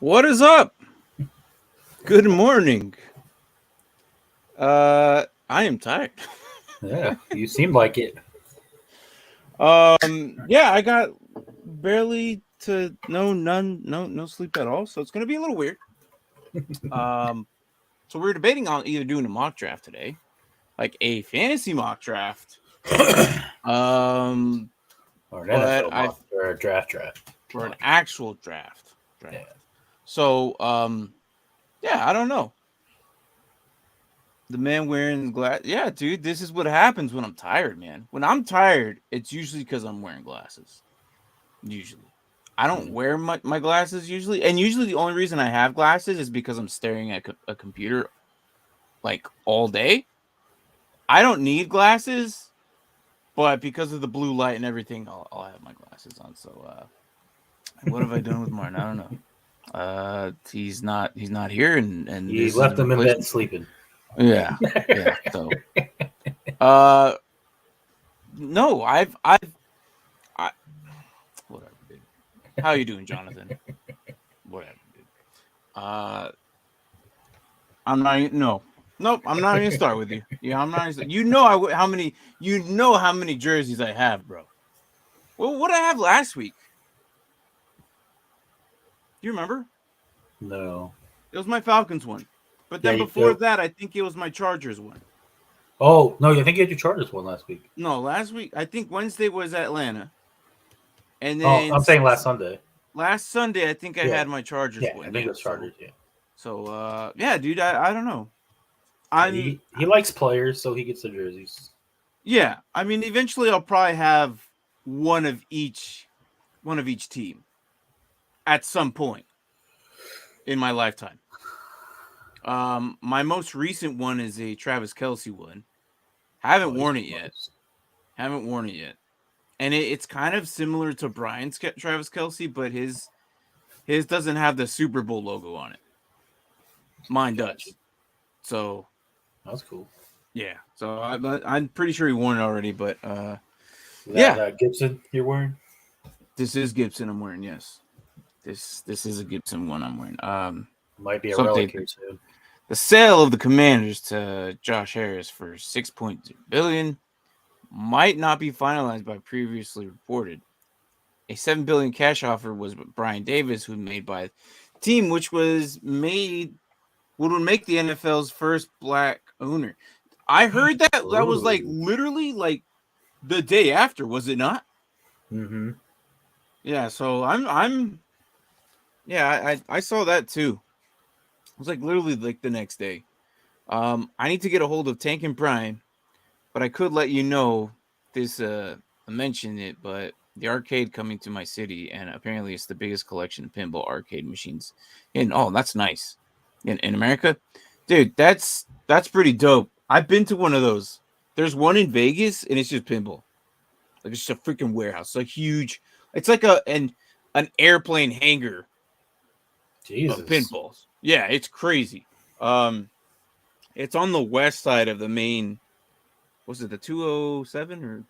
What is up? Good morning. I am tired. Yeah, you seem like it. Yeah, I got barely to no sleep at all, so it's gonna be a little weird. So we're debating on either doing a mock draft today, like a fantasy mock draft. Um, Or an but NFL I mock or a draft. for an actual draft. Yeah. So yeah, I don't know. The man wearing glass. Yeah, dude, this is what happens when I'm tired, man. When I'm tired, it's usually because I'm wearing glasses. Usually. I don't wear my glasses usually. And usually the only reason I have glasses is because I'm staring at a computer like all day. I don't need glasses, but because of the blue light and everything, I'll have my glasses on. So, what have I done with Martin? I don't know. He's not here, and You this is left the him in bed replacement. sleeping. Yeah. So, no, I whatever, dude. How you doing, Jonathan? Whatever, dude. I'm not. Nope. I'm not even start with you. Yeah, I'm not. You know how many. You know how many jerseys I have, bro. Well, what I have last week? Do you remember? No. It was my Falcons one. But Yeah, then you before do. that, I think it was my Chargers one. Oh no, I think you had your Chargers one last week. No, last week. I think Wednesday was Atlanta, and Oh, then I'm saying last Sunday. last Sunday, I think I Yeah. had my Chargers Yeah, one. I think Yeah. it was Chargers. Yeah. So, yeah, dude. I don't know. He likes players, so he gets the jerseys. Yeah, I mean, eventually I'll probably have one of each team at some point in my lifetime. My most recent one is a Travis Kelce one. Haven't worn it yet. And it's kind of similar to Brian's Travis Kelce, but his doesn't have the Super Bowl logo on it. Mine does. So that's cool. Yeah. So I'm pretty sure he worn it already, but Gibson you're wearing? This is Gibson I'm wearing, yes. This is a Gibson one I'm wearing. Might be a relic here soon. The sale of the Commanders to Josh Harris for $6.0 billion might not be finalized by previously reported. A $7 billion cash offer was Brian Davis, who made by the team, which would make the NFL's first black owner. I heard that was like literally like the day after, was it not? Mm-hmm. Yeah, so I saw that too. It was like literally like the next day. I need to get a hold of Tank and Brian, but I could let you know this. I mentioned it, but the arcade coming to my city, and apparently it's the biggest collection of pinball arcade machines. And that's nice in America, dude. That's pretty dope. I've been to one of those. There's one in Vegas, and it's just pinball. Like it's just a freaking warehouse. It's like huge. It's like an airplane hangar. Jesus. Of pinballs. Yeah, it's crazy. It's on the west side of the main. Was it the 207 or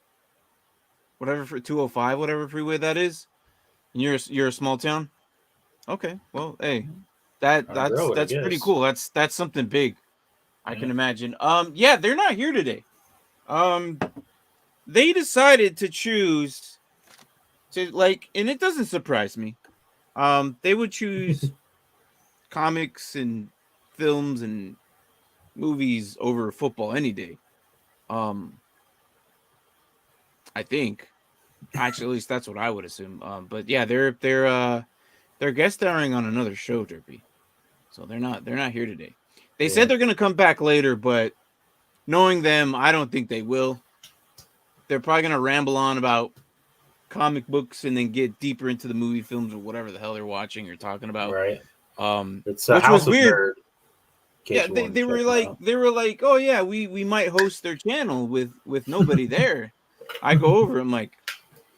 whatever for 205, whatever freeway that is? And you're a small town. Okay, well, hey, that's pretty cool. That's something big. I can imagine. Yeah, they're not here today. They decided to choose to and it doesn't surprise me. They would choose comics and films and movies over football any day. I think. Actually, at least that's what I would assume. But yeah, they're guest starring on another show, Derpy. So they're not here today. They said they're gonna come back later, but knowing them, I don't think they will. They're probably gonna ramble on about comic books and then get deeper into the movie films or whatever the hell they're watching or talking about. Right. It's a which was weird. Yeah, they were like, oh yeah, we might host their channel with nobody there. I go over, I'm like,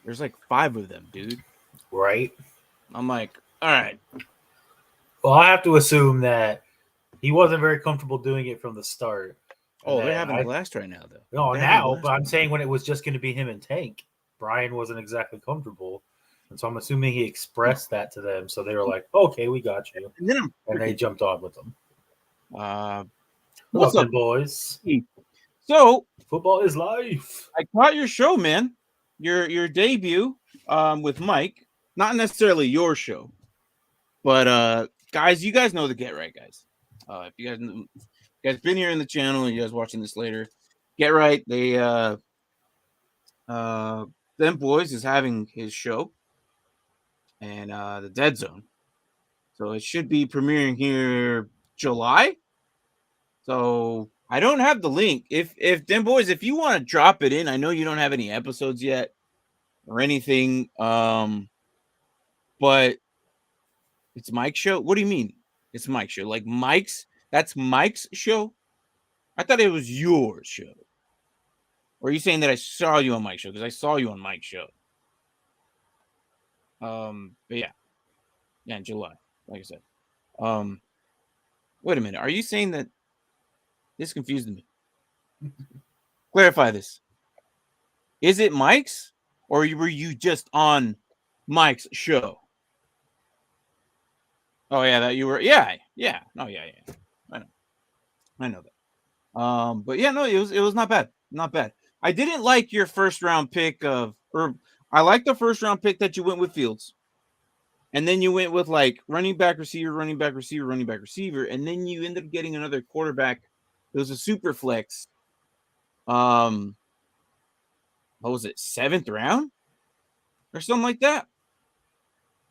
there's like 5 of them, dude. Right. I'm like, all right. Well, I have to assume that he wasn't very comfortable doing it from the start. Oh, they're having a blast right now, though. No, now, but I'm saying when it was just going to be him and Tank, Brian wasn't exactly comfortable. And so I'm assuming he expressed that to them. So they were like, okay, we got you. And then And they jumped on with them. What's up, boys? So football is life. I caught your show, man. Your debut with Mike. Not necessarily your show, but guys, you guys know the Get Right, guys. If you guys been here in the channel and you guys watching this later, Get Right, they them boys is having his show and the Dead Zone. So it should be premiering here July. So I don't have the link. If them boys, if you want to drop it in, I know you don't have any episodes yet or anything. But it's Mike's show. What do you mean? It's Mike's show. Like that's Mike's show? I thought it was your show. Or are you saying that I saw you on Mike's show? Because I saw you on Mike's show. But yeah. Yeah, in July, like I said. Wait a minute. Are you saying that this confused me? Clarify this. Is it Mike's, or were you just on Mike's show? Oh yeah, that you were. Yeah. No, yeah. I know that. But yeah, no, it was not bad. Not bad. I didn't like your first round pick I like the first round pick that you went with Fields. And then you went with like running back, receiver, running back, receiver, running back, receiver. And then you ended up getting another quarterback. It was a super flex. What was it? 7th round or something like that.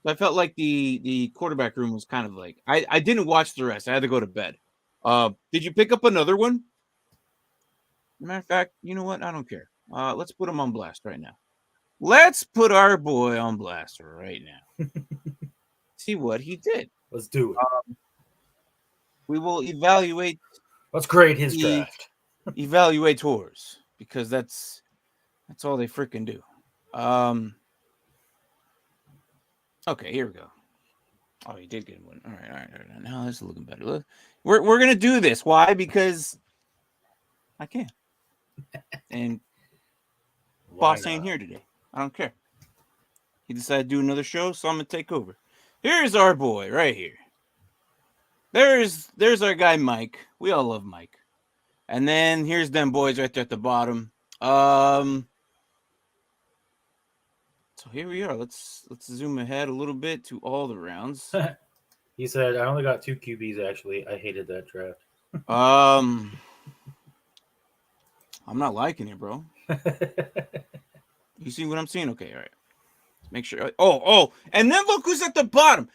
I felt like the quarterback room was kind of like, I didn't watch the rest. I had to go to bed. Did you pick up another one? Matter of fact, you know what? I don't care. Let's put him on blast right now. Let's put our boy on blast right now. See what he did. Let's do it. We will evaluate. Let's grade his draft. Evaluators, because that's all they freaking do. Okay, here we go. Oh, he did get one. All right. Now this is looking better. Look, we're gonna do this. Why? Because I can. And boss ain't here today. I don't care. He decided to do another show, so I'm gonna take over. Here's our boy right here. There's our guy Mike. We all love Mike. And then here's them boys right there at the bottom. So here we are. Let's zoom ahead a little bit to all the rounds. He said, I only got 2 QBs actually. I hated that draft. I'm not liking it, bro. You see what I'm seeing? Okay, all right. Let's make sure. Oh, and then look who's at the bottom.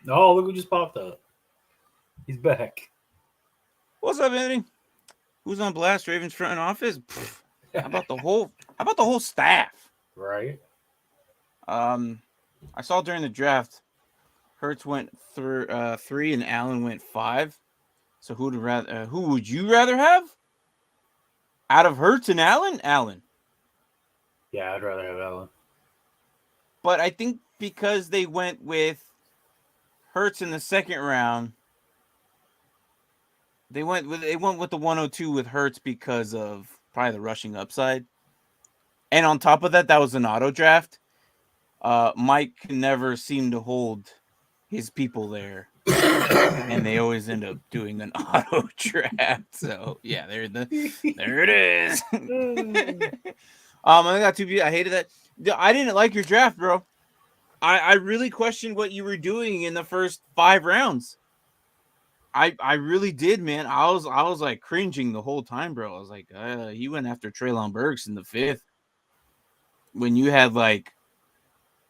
Oh, look who just popped up. He's back. What's up, Anthony? Who's on blast? Ravens front office? How about the whole staff? Right. I saw during the draft, Hurts went 3 and Allen went 5. So who would you rather have? Out of Hurts and Allen? Allen. Yeah, I'd rather have Allen. But I think because they went with Hurts in the 2nd round, they went with the 102 with Hurts because of probably the rushing upside. And on top of that, that was an auto draft. Mike never seemed to hold his people there. And they always end up doing an auto draft. So yeah, there it is. I got 2 people. I hated that. I didn't like your draft, bro. I really questioned what you were doing in the first 5 rounds. I really did, man. I was like cringing the whole time, bro. I was like, he went after Treylon Burks in the 5th when you had like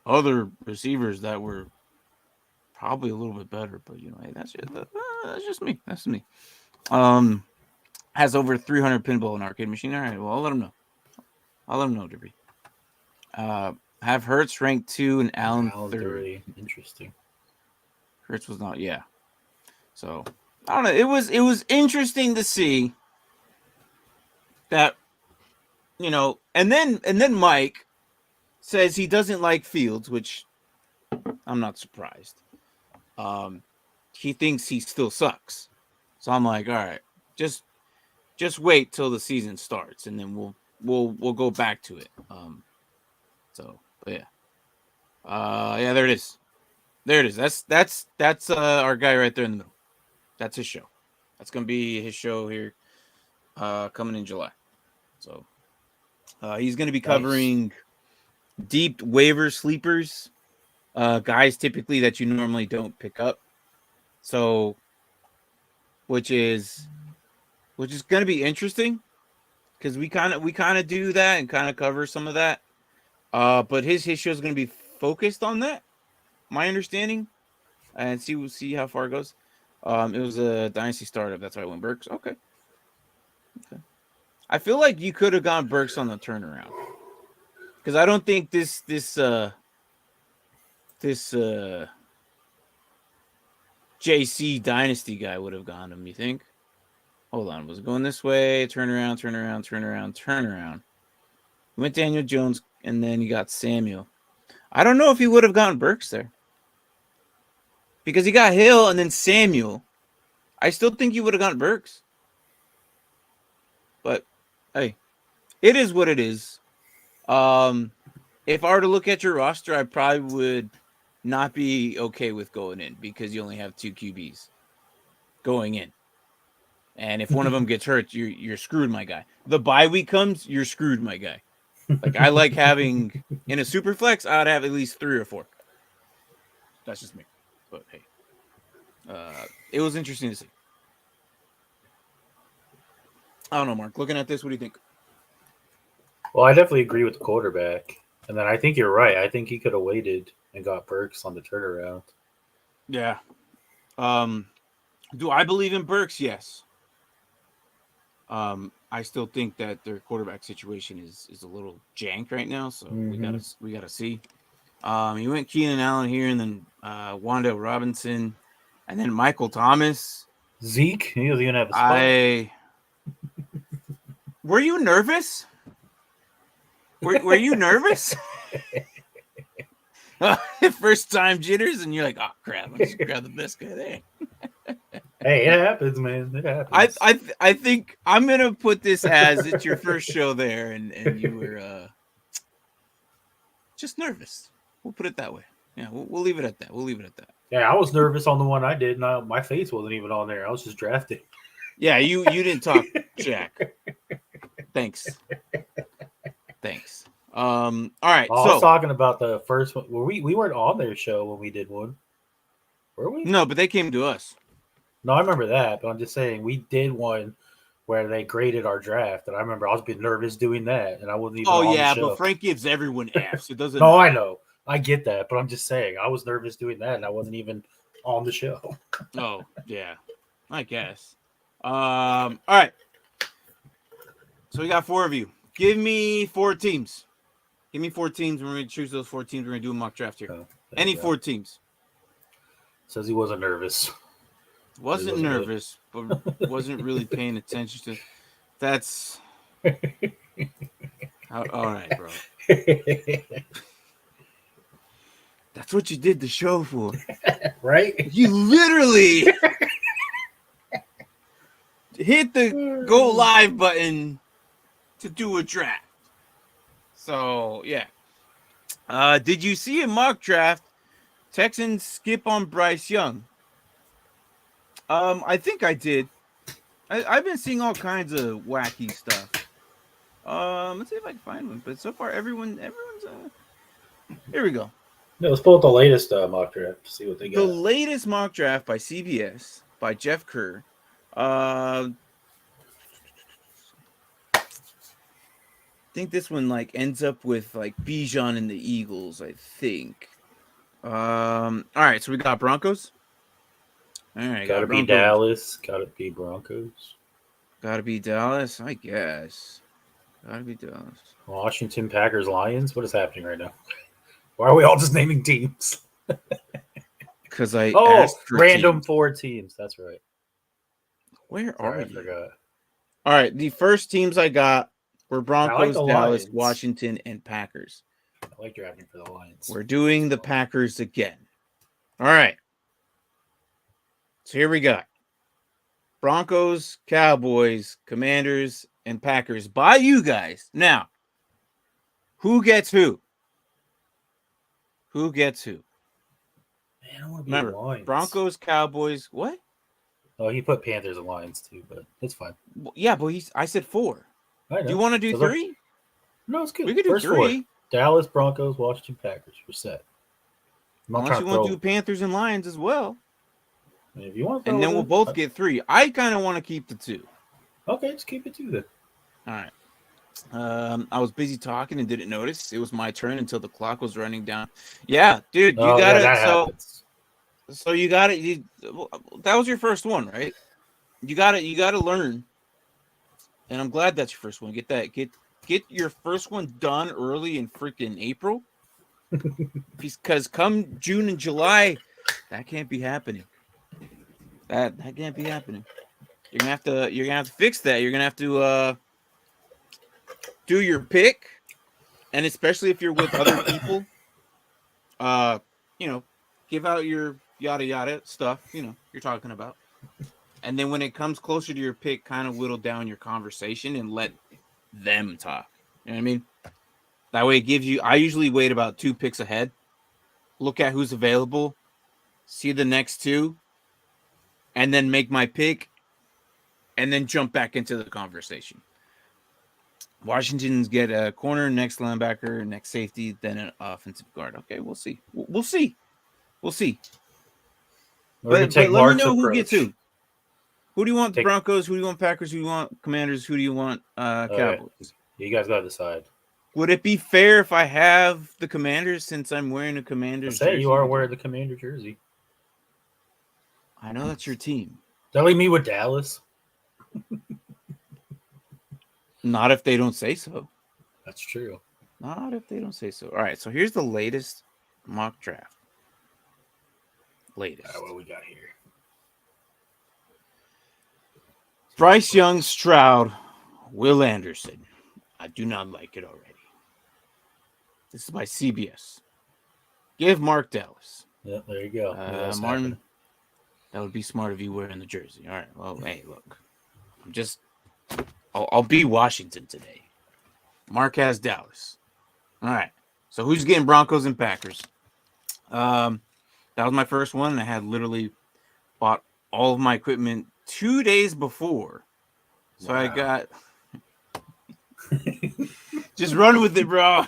other receivers that were probably a little bit better, but you know, hey, that's just me. That's me. Has over 300 pinball in arcade machine. All right, well, I'll let him know. Derby. Have Hurts ranked 2 and Allen 3. Interesting. Hurts was not, yeah. So I don't know. It was interesting to see that, you know, and then Mike says he doesn't like Fields, which I'm not surprised. He thinks he still sucks. So I'm like, all right, just wait till the season starts, and then we'll go back to it. But yeah. Yeah, there it is. There it is. That's our guy right there in the middle. That's his show. That's gonna be his show here, coming in July. So, he's gonna be covering deep waiver sleepers, guys typically that you normally don't pick up. So, which is gonna be interesting because we kind of do that and kind of cover some of that. But his show is gonna be focused on that. My understanding. And we'll see how far it goes. It was a Dynasty startup. That's why I went Burks. Okay. I feel like you could have gone Burks on the turnaround because I don't think this JC Dynasty guy would have gone him. You think? Hold on. Was it going this way? Turn around. Went Daniel Jones and then you got Samuel. I don't know if he would have gotten Burks there. Because he got Hill and then Samuel. I still think you would have gotten Burks. But, hey, it is what it is. If I were to look at your roster, I probably would not be okay with going in because you only have 2 QBs going in. And if one of them gets hurt, you're screwed, my guy. The bye week comes, you're screwed, my guy. Like, I like having, in a super flex, I'd have at least 3 or 4. That's just me. But hey, it was interesting to see. I don't know, Mark. Looking at this, what do you think? Well, I definitely agree with the quarterback. And then I think you're right. I think he could have waited and got Burks on the turnaround. Yeah. Do I believe in Burks? Yes. I still think that their quarterback situation is a little jank right now, so we gotta see. He went Keenan Allen here, and then Wan'Dale Robinson, and then Michael Thomas. Zeke, he doesn't even have a spot. Were you nervous? Were you nervous? First time jitters, and you're like, oh crap! I just grabbed the best guy there. Hey, it happens, man. It happens. I think I'm gonna put this as it's your first show there, and you were just nervous. We'll put it that way. Yeah, we'll leave it at that. Yeah, I was nervous on the one I did. And my face wasn't even on there. I was just drafting. Yeah, you didn't talk Jack. Thanks. All right. I was talking about the first one. We weren't on their show when we did one. Were we? No, but they came to us. No, I remember that, but I'm just saying we did one where they graded our draft, and I remember I was a bit nervous doing that, and I wasn't even on the show. But Frank gives everyone Fs. It doesn't. No, I know. I get that, but I'm just saying I was nervous doing that, and I wasn't even on the show. Oh, yeah. I guess. All right. So we got 4 of you. Give me 4 teams. We're going to choose those 4 teams. We're going to do a mock draft here. Any 4 teams. Says he wasn't nervous. Wasn't nervous, but wasn't really paying attention to. That's. All right, bro. That's what you did the show for. Right? You literally hit the go live button to do a draft. So, yeah. Did you see a mock draft? Texans skip on Bryce Young. I think I did. I've been seeing all kinds of wacky stuff. Let's see if I can find one. But so far, everyone's. Here we go. No, let's pull up the latest mock draft to see what they got. The latest mock draft by CBS by Jeff Kerr. I think this one ends up with Bijan and the Eagles. I think. All right, so we got Broncos. All right, gotta be Dallas. Gotta be Broncos. Gotta be Dallas, I guess. Gotta be Dallas. Washington, Packers, Lions. What is happening right now? Why are we all just naming teams? Because I asked for random teams. 4 teams. That's right. Where are you? I forgot. All right, the first teams I got were Broncos, Dallas, Lions. Washington, and Packers. I like drafting for the Lions. We're doing the Packers again. All right. So here we got Broncos, Cowboys, Commanders, and Packers by you guys. Now, who gets who? Who gets who? Man, I want to be Remember, Lions. Broncos, Cowboys. What? Oh, he put Panthers and Lions too, but it's fine. Yeah, but I said 4. I know. Do you want to do So 3? No, it's good. We could do First 3. 4. Dallas, Broncos, Washington, Packers. We're set. I'm not Unless trying you to want throw. to do Panthers and Lions as well. If you want to And throw then it we'll in, both get 3. I kind of want to keep the 2. Okay, just keep it 2 then. All right. I was busy talking and didn't notice it was my turn until the clock was running down. Yeah, dude, you Oh, got yeah, it. that happens. So you got it. That was your first one, right? You got it. You got to learn. And I'm glad that's your first one. Get your first one done early in freaking April. Because come June and July, that can't be happening. That can't be happening. You're gonna have to fix that. You're gonna have to do your pick, and especially if you're with other people, give out your yada yada stuff, you're talking about. And then when it comes closer to your pick, kind of whittle down your conversation and let them talk. You know what I mean? That way it gives you, I usually wait about 2 picks ahead, look at who's available, see the next 2, and then make my pick, and then jump back into the conversation. Washington's get a corner, next linebacker, next safety, then an offensive guard. Okay, we'll see. We'll see. We'll see. We're going But to take let me Mark's know approach. who gets who. Who do you want? Broncos? Who do you want? Packers? Who do you want? Commanders? Who do you want? Cowboys? You guys got to decide. Would it be fair if I have the Commanders since I'm wearing a Commanders jersey? You are wearing the Commander jersey. I know that's your team. Don't leave me with Dallas. Not if they don't say so. That's true. Not if they don't say so. All right, so here's the latest mock draft. Latest. All right, what we got here? Bryce Young, Stroud, Will Anderson. I do not like it already. This is by CBS. Give Mark Dallas. Yeah, there you go. Martin, happening. That would be smart of you wearing the jersey. All right. Well, hey, look. I'll be Washington today. Mark has Dallas. All right. So who's getting Broncos and Packers? That was my first one. I had literally bought all of my equipment 2 days before. So wow. I got just run with it, bro.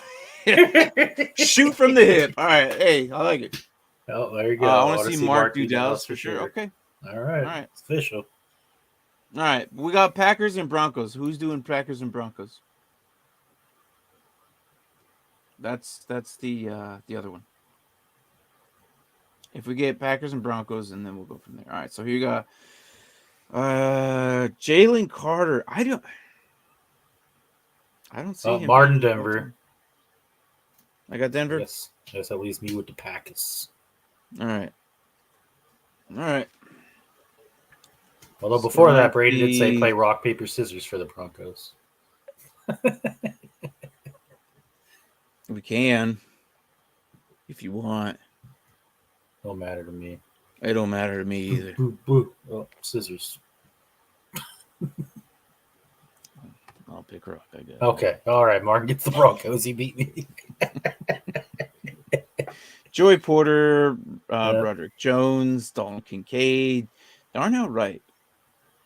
Shoot from the hip. All right. Hey, I like it. Oh, there you go. I want to see Mark do Dallas for sure. Okay. All right. It's official. All right. We got Packers and Broncos. Who's doing Packers and Broncos? That's the other one. If we get Packers and Broncos, and then we'll go from there. All right. So here you got Jalen Carter. I don't see him. Martin, Denver. I got Denver. Yes, that leaves me with the Packers. All right. Although before that, Brady did say play rock, paper, scissors for the Broncos. We can, if you want. Don't matter to me. It don't matter to me either. Oh, scissors. I'll pick rock, I guess. Okay. All right. Martin gets the Broncos. He beat me. Joey Porter, Broderick Jones, Dalton Kincaid, Darnell Wright.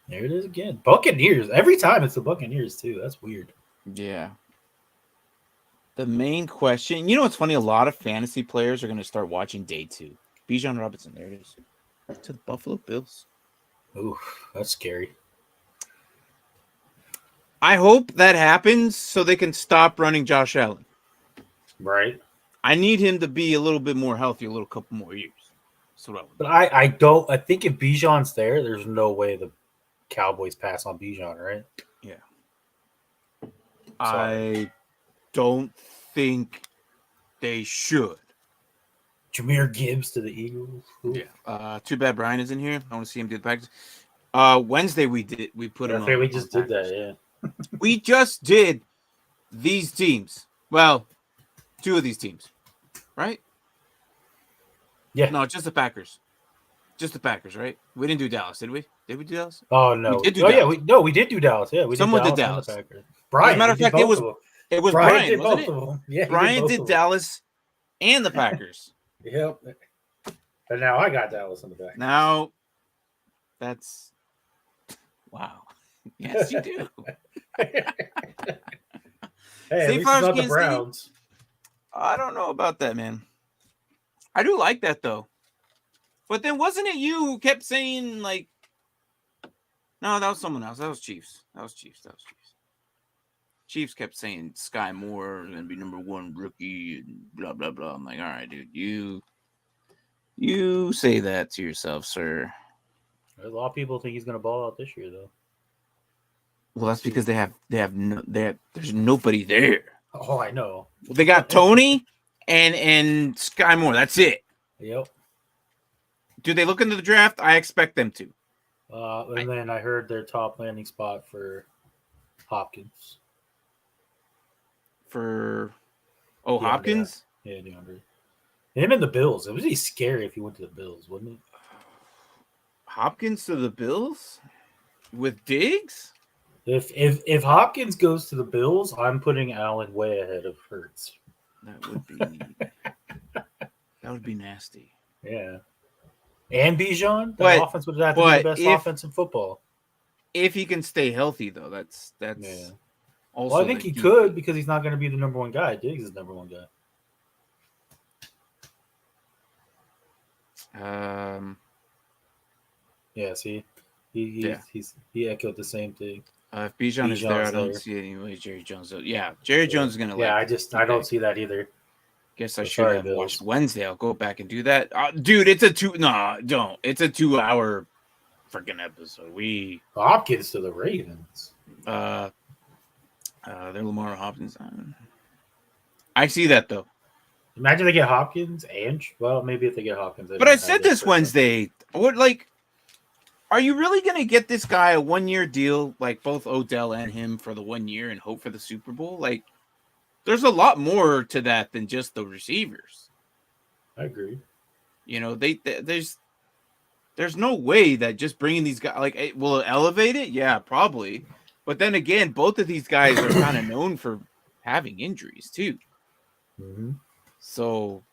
There it is again. Buccaneers. Every time it's the Buccaneers, too. That's weird. Yeah. The main question, what's funny? A lot of fantasy players are going to start watching day 2. Bijan Robinson, there it is. To the Buffalo Bills. Ooh, that's scary. I hope that happens so they can stop running Josh Allen. Right. I need him to be a little bit more healthy, a little couple more years. That's what I would. But I don't. I think if Bijan's there, there's no way the Cowboys pass on Bijan, right? Yeah. I don't think they should. Jahmyr Gibbs to the Eagles. Ooh. Yeah. Too bad Brian is in here. I want to see him do the practice. Wednesday we put him on. We just did that, yeah. We just did these teams. Well, 2 of these teams. Right? Yeah. No, just the Packers. Just the Packers, right? We didn't do Dallas, did we? Did we do Dallas? Oh no. We did do Dallas. Yeah, we did do Dallas. Yeah, we Someone did Dallas. Packers. Brian. As a matter of fact, it was Brian, wasn't it? Yeah, Brian did Dallas, and the Packers. Yep. But now I got Dallas in the back. Now, that's wow. Yes, you do. Hey, at State least Farm's it's not the Kansas City? Browns. I don't know about that, man. I do like that though. But then wasn't it you who kept saying like, no, that was someone else. That was Chiefs. Chiefs kept saying Sky Moore is gonna be #1 rookie and blah blah blah. I'm like, all right, dude, you say that to yourself, sir. A lot of people think he's going to ball out this year, though. Well, that's because there's nobody there. Oh, I know. Well, they got Tony and Sky Moore. That's it. Yep. Do they look into the draft? I expect them to. And then I heard their top landing spot for Hopkins. Hopkins? Yeah, DeAndre. Him and the Bills. It would be scary if he went to the Bills, wouldn't it? Hopkins to the Bills? With Diggs? If Hopkins goes to the Bills, I'm putting Allen way ahead of Hurts. That would be nasty. Yeah. And Bijan, the But- offense would have to be but the best if- offense in football. If he can stay healthy, though, that's Yeah. also. Well, I think the he key. could because he's not going to be the #1 guy. Diggs is the #1 guy. Yeah, see, he echoed the same thing. If Bijan is there, I Bijan's don't there. see any way Jerry Jones. Yeah, Jerry Jones is gonna. Yeah, I don't see that either. Guess I So should sorry, have Bills. watched Wednesday. I'll go back and do that, dude. It's a 2. No, don't. It's a 2-hour freaking episode. Hopkins to the Ravens. They're Lamar Hopkins. I see that though. Imagine they get Hopkins and maybe if they get Hopkins. But I said this Wednesday. Are you really gonna get this guy a 1-year deal, like both Odell and him for the 1 year, and hope for the Super Bowl? Like, there's a lot more to that than just the receivers. I agree. You know, there's no way that just bringing these guys will it elevate it. Yeah, probably. But then again, both of these guys are kind of known for having injuries too. Mm-hmm. So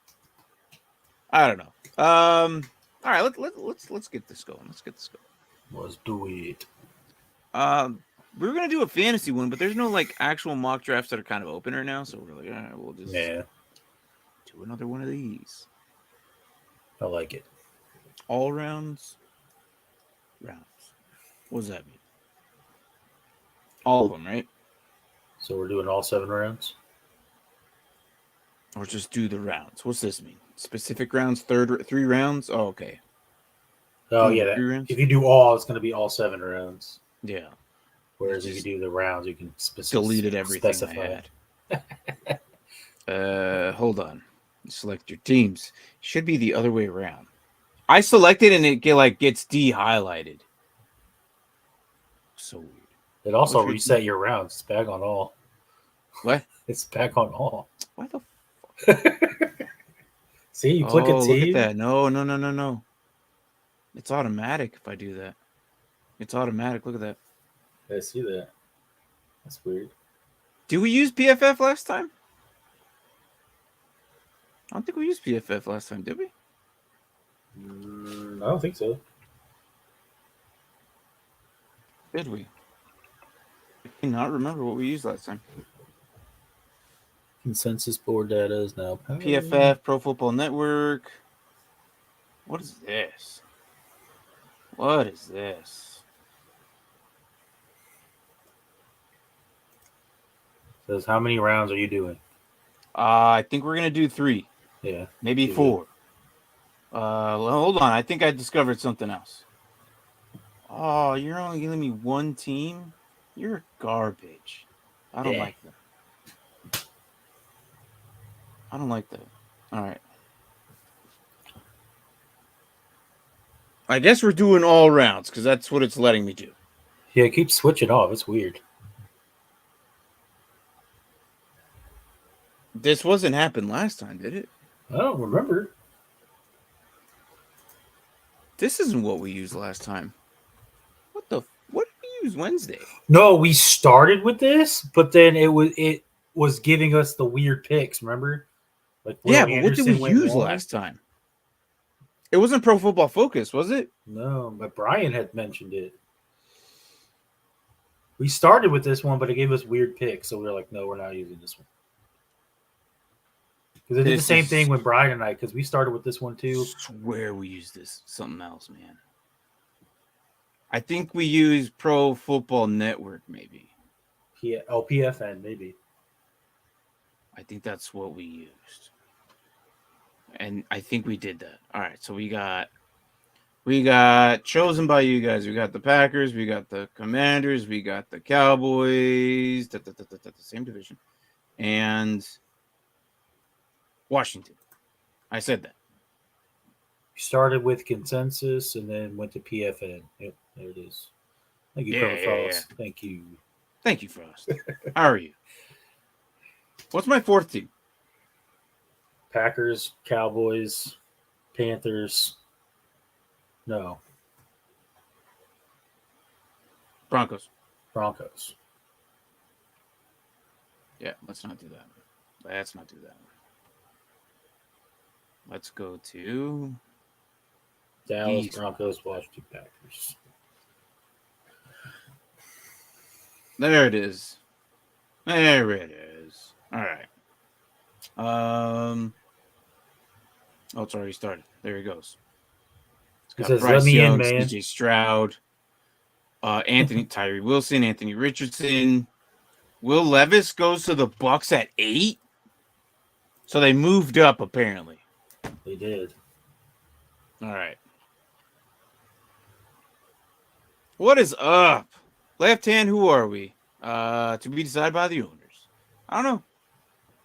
I don't know. All right, let's get this going. Let's do it. We were gonna do a fantasy one, but there's no like actual mock drafts that are kind of open right now. So we're like, all right, we'll just do another one of these. I like it. All rounds. What does that mean? All of them, right? So we're doing all 7 rounds. Or just do the rounds. What's this mean? Specific rounds, 3 rounds? Oh, okay. Oh yeah. 3 rounds? If you do all, it's going to be all 7 rounds. Yeah. Whereas if you do the rounds, you can Deleted everything specify. I had. Hold on. Select your teams. Should be the other way around. I selected and it gets de-highlighted. So weird. It also What's your reset your rounds. It's back on all. What? It's back on all. Why the See, you click a look team. at that. No. It's automatic if I do that. It's automatic. Look at that. I see that. That's weird. Did we use PFF last time? I don't think we used PFF last time, did we? I don't think so. Did we? I cannot remember what we used last time. Consensus board data is now PFF, Pro Football Network. What is this? Says how many rounds are you doing? I think we're gonna do 3, Yeah. maybe Do 4. Hold on. I think I discovered something else. Oh, you're only giving me 1 team? You're garbage. I don't like that. All right. I guess we're doing all rounds because that's what it's letting me do. Yeah, it keeps switching off. It's weird. This wasn't happen last time, did it? I don't remember. This isn't what we used last time. What did we use Wednesday? No, we started with this, but then it was giving us the weird picks. Remember, Like Yeah, Will but what did Anderson we went use one. last time? It wasn't Pro Football Focus, was it? No, but Brian had mentioned it. We started with this one, but it gave us weird picks, so we were like, no, we're not using this one. Because it did the same thing with Brian and I, because we started with this one too. Swear we used this something else, man. I think we used Pro Football Network, maybe. PFN, maybe. I think that's what we used. And I think we did that. All right, so we got chosen by you guys. We got the Packers, we got the Commanders, we got the Cowboys, the same division, and Washington. I said that. We started with consensus and then went to PFN. Yep, there it is. Thank you, Frost. Yeah. Thank you. Thank you, Frost. How are you? What's my fourth team? Packers, Cowboys, Panthers. No. Broncos. Yeah, let's not do that. Let's not do that. Let's go to Dallas, Broncos, Washington, Packers. There it is. There it is. All right. Oh, it's already started. There he goes. It says, Bryce, "Let me Young, in, man." CJ Stroud, Anthony Tyree Wilson, Anthony Richardson. Will Levis goes to the Bucs at 8. So they moved up apparently. They did. All right. What is up? Left hand, who are we? To be decided by the owners. I don't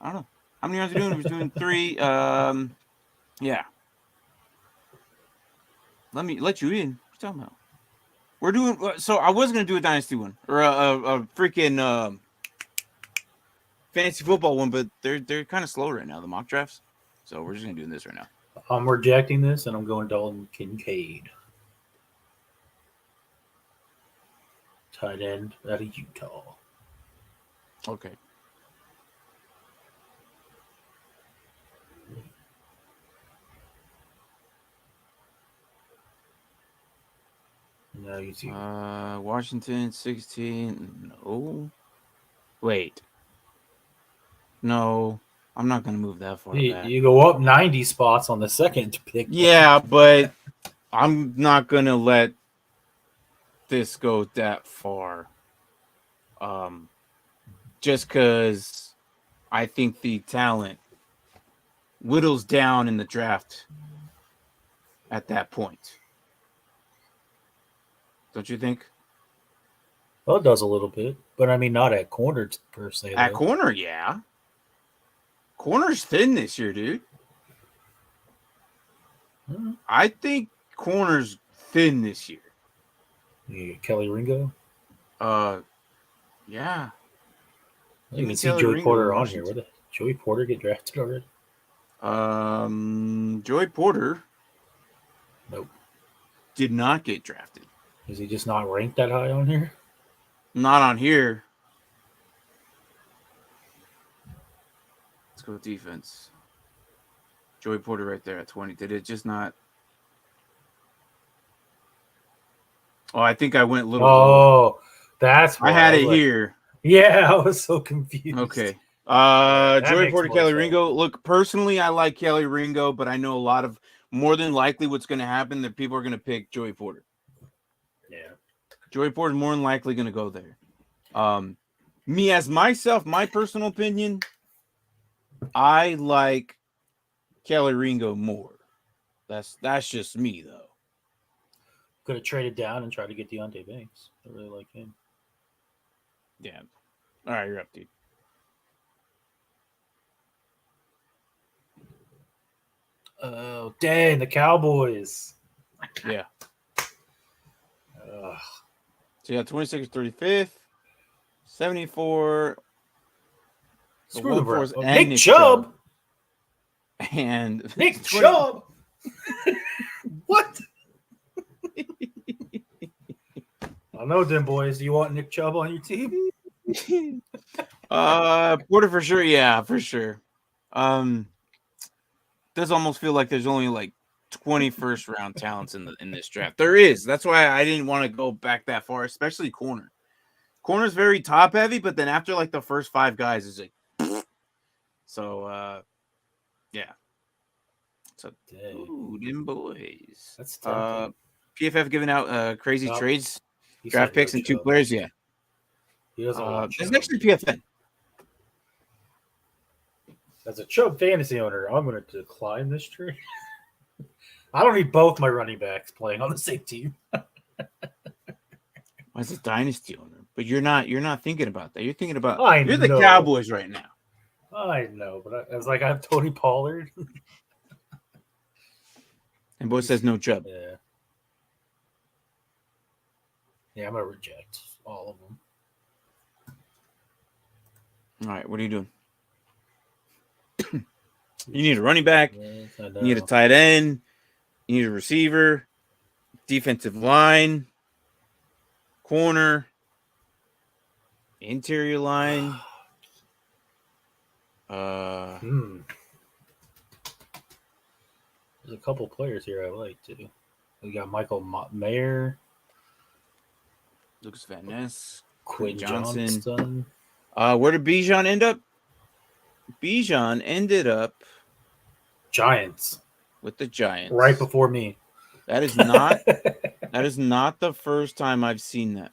know. How many rounds are we doing? We're doing 3. Yeah. Let me let you in. What you talking about? We're doing so. I was gonna do a dynasty one or a freaking fantasy football one, but they're kind of slow right now, the mock drafts. So we're just gonna do this right now. I'm rejecting this, and I'm going Dalton Kincaid, tight end out of Utah. Okay. No, you see. Washington 16. No. Wait. No, I'm not gonna move that far back. You go up 90 spots on the second pick. Yeah, but I'm not gonna let this go that far. Just because I think the talent whittles down in the draft at that point. Don't you think? Well, it does a little bit, but I mean, not at corner per se. At corner, yeah. Corner's thin this year, dude. I think corner's thin this year. You Kelly Ringo? Yeah. I didn't even see Joey Porter on here. Where did Joey Porter get drafted already? Joey Porter. Nope. Did not get drafted. Is he just not ranked that high on here? Not on here. Let's go defense. Joey Porter right there at 20. Did it just not? Oh, I think I went a little. Oh, that's why I had it here. Yeah, I was so confused. Okay. Joey Porter, Kelly Ringo. Look, personally, I like Kelly Ringo, but I know a lot of more than likely what's going to happen that people are going to pick Joey Porter. Yeah. Joey Porter is more than likely going to go there. Me as myself, my personal opinion, I like Kelly Ringo more. That's just me though. Could have traded down and tried to get Deontay Banks. I really like him. Yeah. All right, you're up, dude. Oh, dang, the Cowboys. Yeah. So yeah, 26th, 35th, 74. Screw the bro. Nick Chubb. And Nick Chubb. What? I know them boys. Do you want Nick Chubb on your team? Porter for sure. Yeah, for sure. does almost feel like there's only like 20 first round talents in this draft. There is. That's why I didn't want to go back that far, especially corner. Corner's very top heavy, but then after like the first 5 guys is like so yeah. So ooh, them boys. That's tempting. PFF giving out crazy trades, He draft said no picks, and 2 Chubb. players. Yeah. He doesn't want This is Chubb. actually PFN. As a Chubb fantasy owner, I'm going to decline this trade. I don't need both my running backs playing on the same team. As a dynasty owner, but you're not thinking about that. You're thinking about you're the Cowboys right now. I know, but I was like, I have Tony Pollard. And boy says no Chubb. Yeah. Yeah, I'm going to reject all of them. All right, what are you doing? You need a running back. Yes, You need a tight end. You need a receiver, defensive line, corner, interior line. There's a couple players here I like too. We got Michael Mayer, Lucas Van Ness, Quinn Johnson. Johnston. Where did Bijan end up? Bijan ended up Giants with the Giants right before me. That is not the first time I've seen that.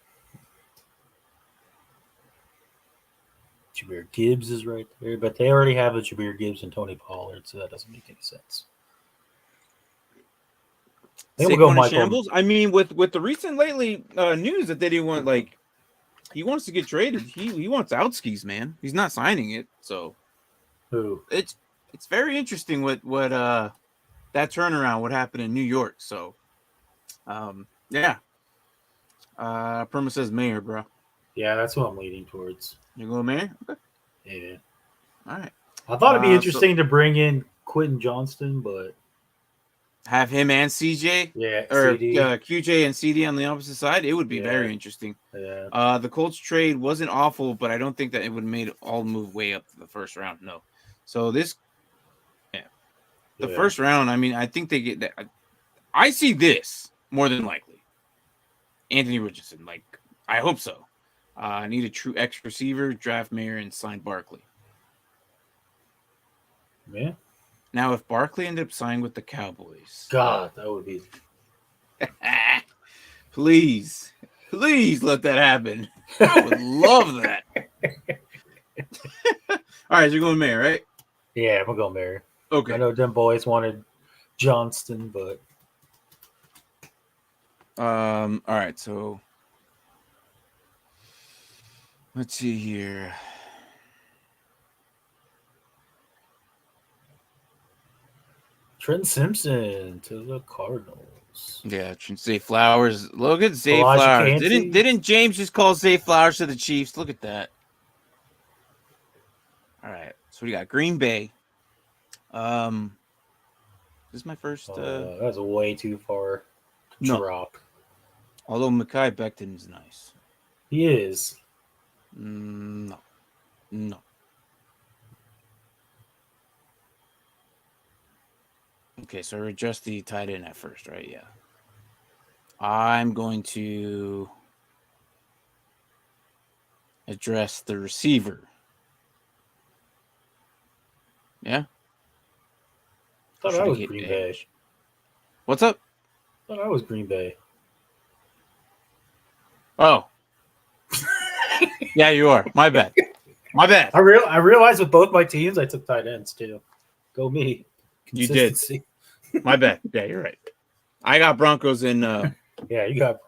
Jahmyr Gibbs is right there, but they already have a Jahmyr Gibbs and Tony Pollard, so that doesn't make any sense. They will go Michael. Shambles. I mean, with the recent lately news that they didn't want, like, he wants to get traded. He wants outskis, man. He's not signing it. So who? It's very interesting what that turnaround, what happened in New York. So yeah. Perma says Mayor, bro. Yeah, that's what I'm leaning towards. You go Mayor? Okay. Yeah. All right. I thought it'd be interesting to bring in Quentin Johnston, but have him and CJ, or QJ and CD on the opposite side. It would be very interesting. Yeah. The Colts trade wasn't awful, but I don't think that it would have made all move way up to the first round. No. So this, the first round. I mean, I think they get that. I see this more than likely. Anthony Richardson, like, I hope so. I need a true X receiver, draft Mayer, and sign Barkley. Yeah. Now, if Barkley ended up signing with the Cowboys, God, that would be. Please let that happen. I would love that. All right, so you're going Mayer, right? Yeah, I'm gonna go Mayer. Okay. I know them boys wanted Johnston, but all right, so let's see here. Trent Simpson to the Cardinals. Yeah, Zay Flowers. Look at Zay Flowers. Didn't James just call Zay Flowers to the Chiefs? Look at that. All right, so we got Green Bay. This is my first. That's way too far to drop. Although Mekhi Becton is nice. He is. No. Okay, so we're just the tight end at first, right? Yeah. I'm going to address the receiver. Yeah. I thought I was Green Bay. What's up? I thought I was Green Bay. Oh. Yeah, you are. My bad. I realized with both my teams, I took tight ends too. Go me. You did. My bad. Yeah, you're right. I got Broncos in. Yeah, you got.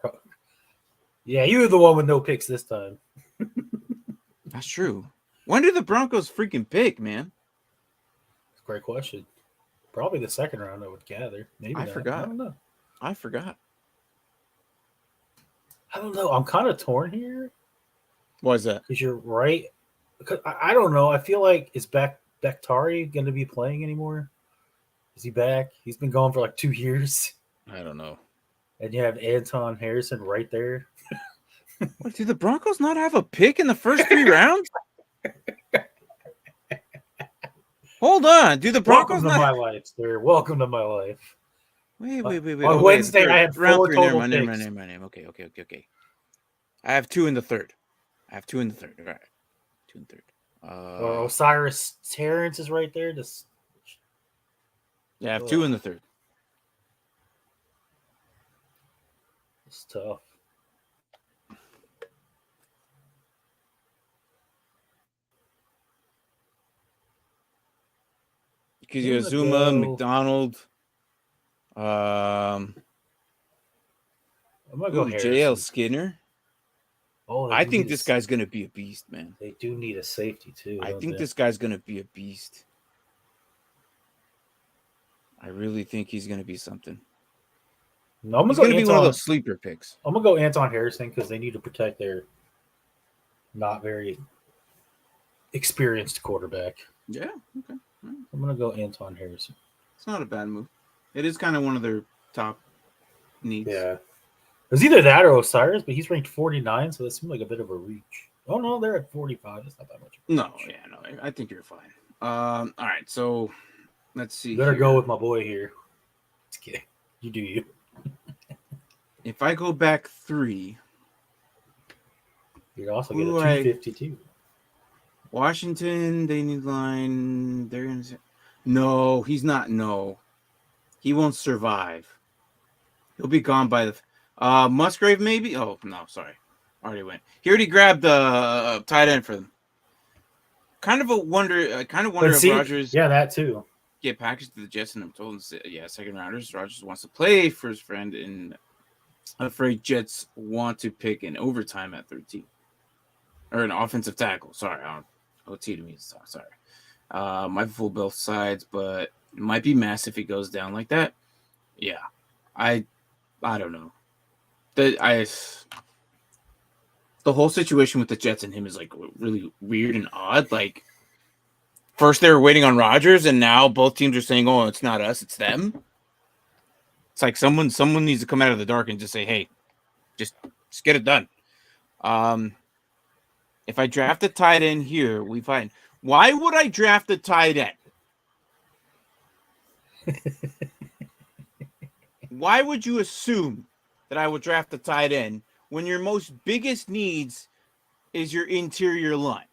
Yeah, you were the one with no picks this time. That's true. When did the Broncos freaking pick, man? Great question. Probably the second round, I would gather. Maybe I forgot. I don't know. I forgot. I don't know. I'm kind of torn here. Why is that? Because you're right. Because I don't know. I feel like is Bakhtiari going to be playing anymore? Is he back? He's been gone for like 2 years. I don't know. And you have Anton Harrison right there. What, do the Broncos not have a pick in the first 3 rounds? Hold on. Do the Broncos Welcome to not? my life, sir. Welcome to my life. Wait. On Oh, Wednesday, the I third. had Round 4 three. total picks. Never mind. Okay. I have 2 in the third. All right. 2 in the third. Osiris Terrence is right there. Yeah, I have 2 in the third. It's tough. Because you have Zuma, McDonald. I'm gonna go JL Skinner. Oh, I think this guy's gonna be a beast, man. They do need a safety too. I think this guy's gonna be a beast. I really think he's gonna be something. No, he's gonna be one of those sleeper picks. I'm gonna go Anton Harrison because they need to protect their not very experienced quarterback. Yeah. Okay. I'm gonna go Anton Harrison. It's not a bad move. It is kind of one of their top needs. Yeah. It was either that or Osiris, but he's ranked 49, so that seemed like a bit of a reach. Oh no, they're at 45. It's not that much. No, I think you're fine. All right, so let's see. You better go with my boy here. Just kidding. You do you. If I go back 3, you're also getting 252. Washington, they need line. They're gonna say, no, he's not. No, he won't survive. He'll be gone by the Musgrave, maybe. Oh no, sorry, already went. He already grabbed the tight end for them. Kind of wonder if Rodgers. Yeah, that too. Get packaged to the Jets, and I'm told, second rounders. Rodgers wants to play for his friend, and I'm afraid Jets want to pick an overtime at 13 or an offensive tackle. Sorry, OT to me. Sorry. Might fool both sides, but it might be mass if he goes down like that. Yeah, I don't know. The whole situation with the Jets and him is like really weird and odd. Like, first they were waiting on Rodgers, and now both teams are saying, "Oh, it's not us, it's them." It's like someone needs to come out of the dark and just say, "Hey, just get it done." If I draft a tight end here, we find. Why would I draft a tight end? Why would you assume that I would draft a tight end when your most biggest needs is your interior line?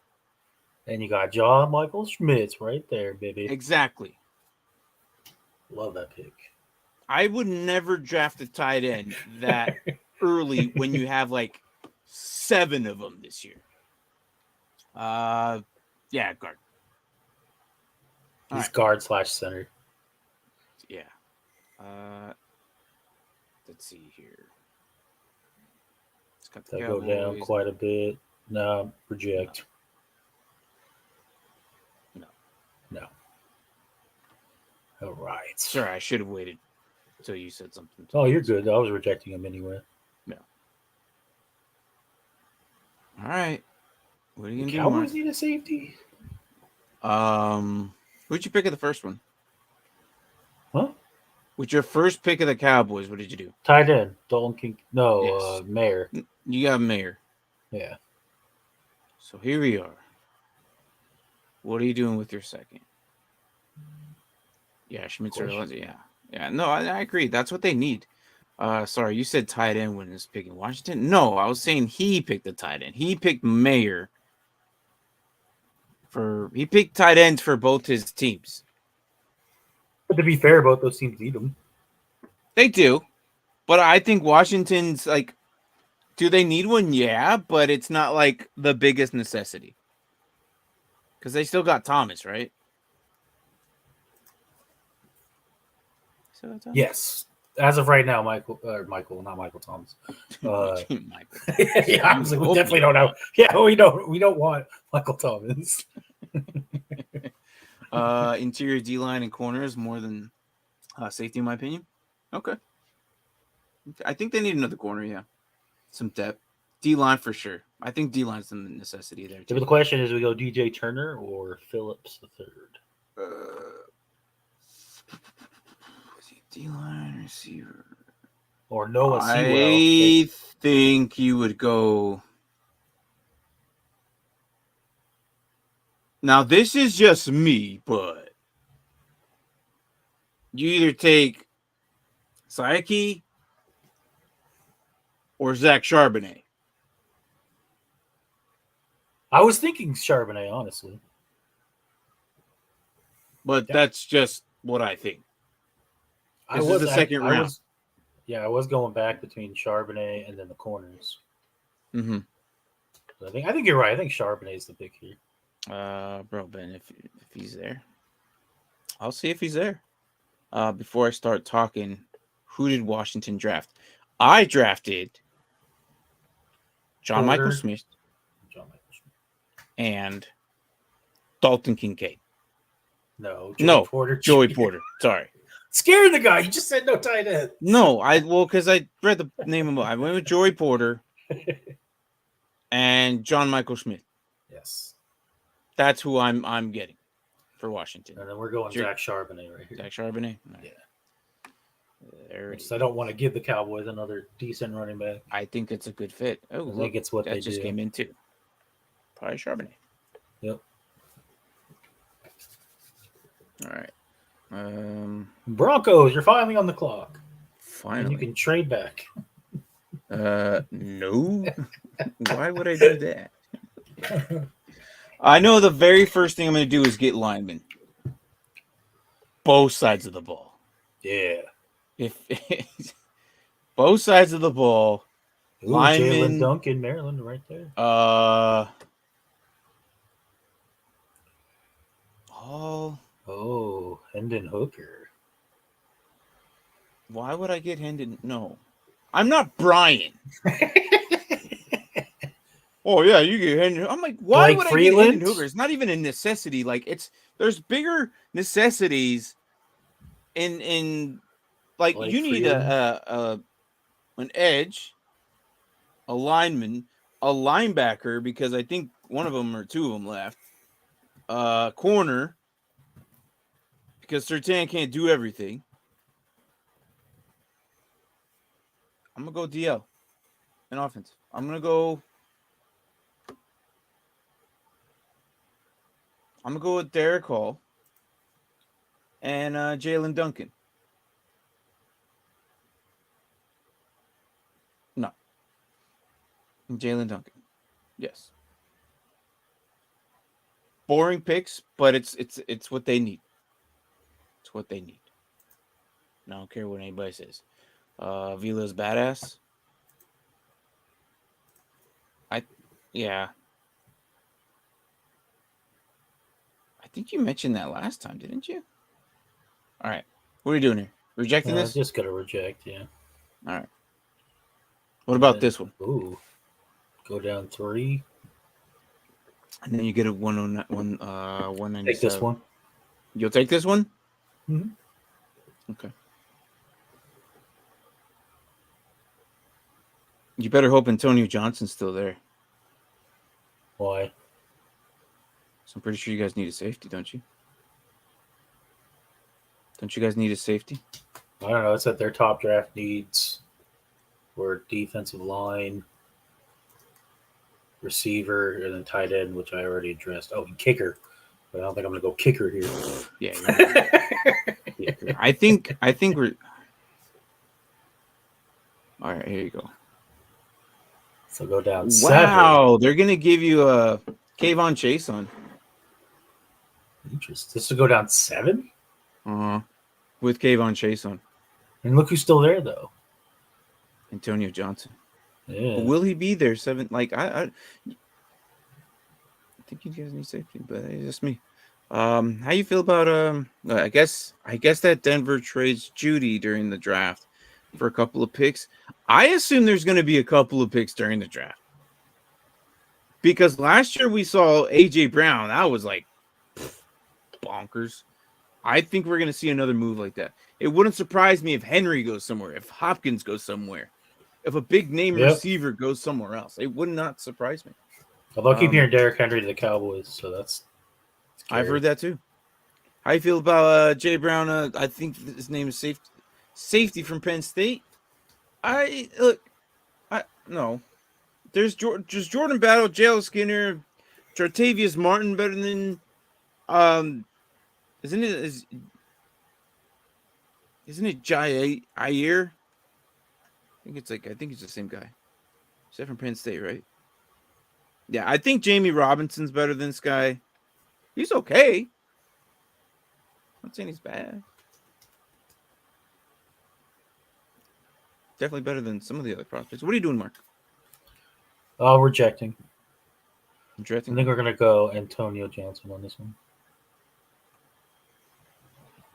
And you got John Michael Schmitz right there, baby. Exactly. Love that pick. I would never draft a tight end that early when you have like 7 of them this year. Yeah, guard. He's guard/center. Yeah. Let's see here. They'll go down quite a bit. No, reject. No. All right. Sorry, I should have waited until you said something. Oh, you're good. I was rejecting him anyway. Yeah. All right. What are you gonna do? Cowboys need a safety. Who'd you pick at the first one? Huh? With your first pick of the Cowboys, what did you do? Tight end. Dalton King. No, Yes. Mayer. You got Mayer. Yeah. So here we are. What are you doing with your second? Yeah, Schmitz or yeah. No, I agree. That's what they need. Sorry, you said tight end when it's picking Washington. No, I was saying he picked the tight end. He picked Mayer. He picked tight ends for both his teams. But to be fair, both those teams need them. They do, but I think Washington's like, do they need one? Yeah, but it's not like the biggest necessity because they still got Thomas, right? Yes, as of right now, not Michael Thomas. Michael. Yeah, I was like, we definitely don't know. Yeah, we don't want Michael Thomas. Interior D line and corners more than safety, in my opinion. Okay, I think they need another corner. Yeah, some depth. D line for sure. I think D line's the necessity there. But the question is, we go DJ Turner or Phillips the third? D line receiver or Noah Sewell. I think you would go. Now this is just me, but you either take Saiki or Zach Charbonnet. I was thinking Charbonnet, honestly. But that's just what I think. This is the second round. I was going back between Charbonnet and then the corners. Mm-hmm. I think you're right. I think Charbonnet is the pick here. Bro, Ben, if he's there, I'll see if he's there. Before I start talking, who did Washington draft? I drafted John Michael Smith and Dalton Kincaid. No, Joey Porter. Sorry. Scaring the guy. You just said no tight end. No, because I read the name of him. I went with Joey Porter and John Michael Smith. Yes. That's who I'm getting for Washington. And then we're going Zach Charbonnet right here. Zach Charbonnet? Yeah. There I don't want to give the Cowboys another decent running back. I think it's a good fit. Oh, I think it's what they just came into. Probably Charbonnet. Yep. All right. Broncos, you're finally on the clock. Finally. And you can trade back. No. Why would I do that? I know the very first thing I'm going to do is get linemen. Both sides of the ball. Yeah. If both sides of the ball. Ooh, linemen. Jalen Duncan, Maryland, right there. Oh, Hendon Hooker. Why would I get Hendon? No. I'm not Brian. Oh, yeah, you get Hendon. I'm like, why would I get Hendon Hooker? It's not even a necessity. Like, there's bigger necessities in like you need an edge, a lineman, a linebacker, because I think one of them or two of them left. Corner, because Surtain can't do everything. I'm going to go DL in offense. I'm going to go with Derek Hall and Jalen Duncan. No. Jalen Duncan. Yes. Boring picks, but it's what they need. It's what they need. I don't care what anybody says. Vila's badass. Yeah. I think you mentioned that last time, didn't you? All right. What are you doing here? Rejecting this? Just got to reject, yeah. All right. What about this one? Ooh. Go down 3. And then you get a 197. Take this one. You'll take this one? Mm-hmm. Okay. You better hope Antonio Johnson's still there. Why? So I'm pretty sure you guys need a safety, don't you? Don't you guys need a safety? I don't know. It's that their top draft needs were defensive line, receiver, and then tight end, which I already addressed. Oh, and kicker. But I don't think I'm going to go kicker here. Yeah. I think we're... All right, here you go. So go down 7. They're going to give you a Kayvon Chase on. Interesting. This will go down 7? Uh-huh. With Kayvon Chase on. And look who's still there, though. Antonio Johnson. Yeah. But will he be there? 7? Like, I think you guys need safety, but it's just me. How you feel about I guess that Denver trades Judy during the draft for a couple of picks. I assume there's going to be a couple of picks during the draft. Because last year we saw A.J. Brown. That was like bonkers. I think we're going to see another move like that. It wouldn't surprise me if Henry goes somewhere, if Hopkins goes somewhere, if a big name receiver goes somewhere else. It would not surprise me. Although I keep hearing Derrick Henry to the Cowboys, so that's scary. I've heard that too. How you feel about Jay Brown? I think his name is safety from Penn State. No. There's Jordan Battle, Jalen Skinner, Jartavius Martin better than isn't it? Isn't it Jair? I think it's the same guy. He's from Penn State, right? Yeah, I think Jamie Robinson's better than this guy. He's okay. I'm not saying he's bad. Definitely better than some of the other prospects. What are you doing, Mark? Rejecting. Interesting. I think we're gonna go Antonio Johnson on this one.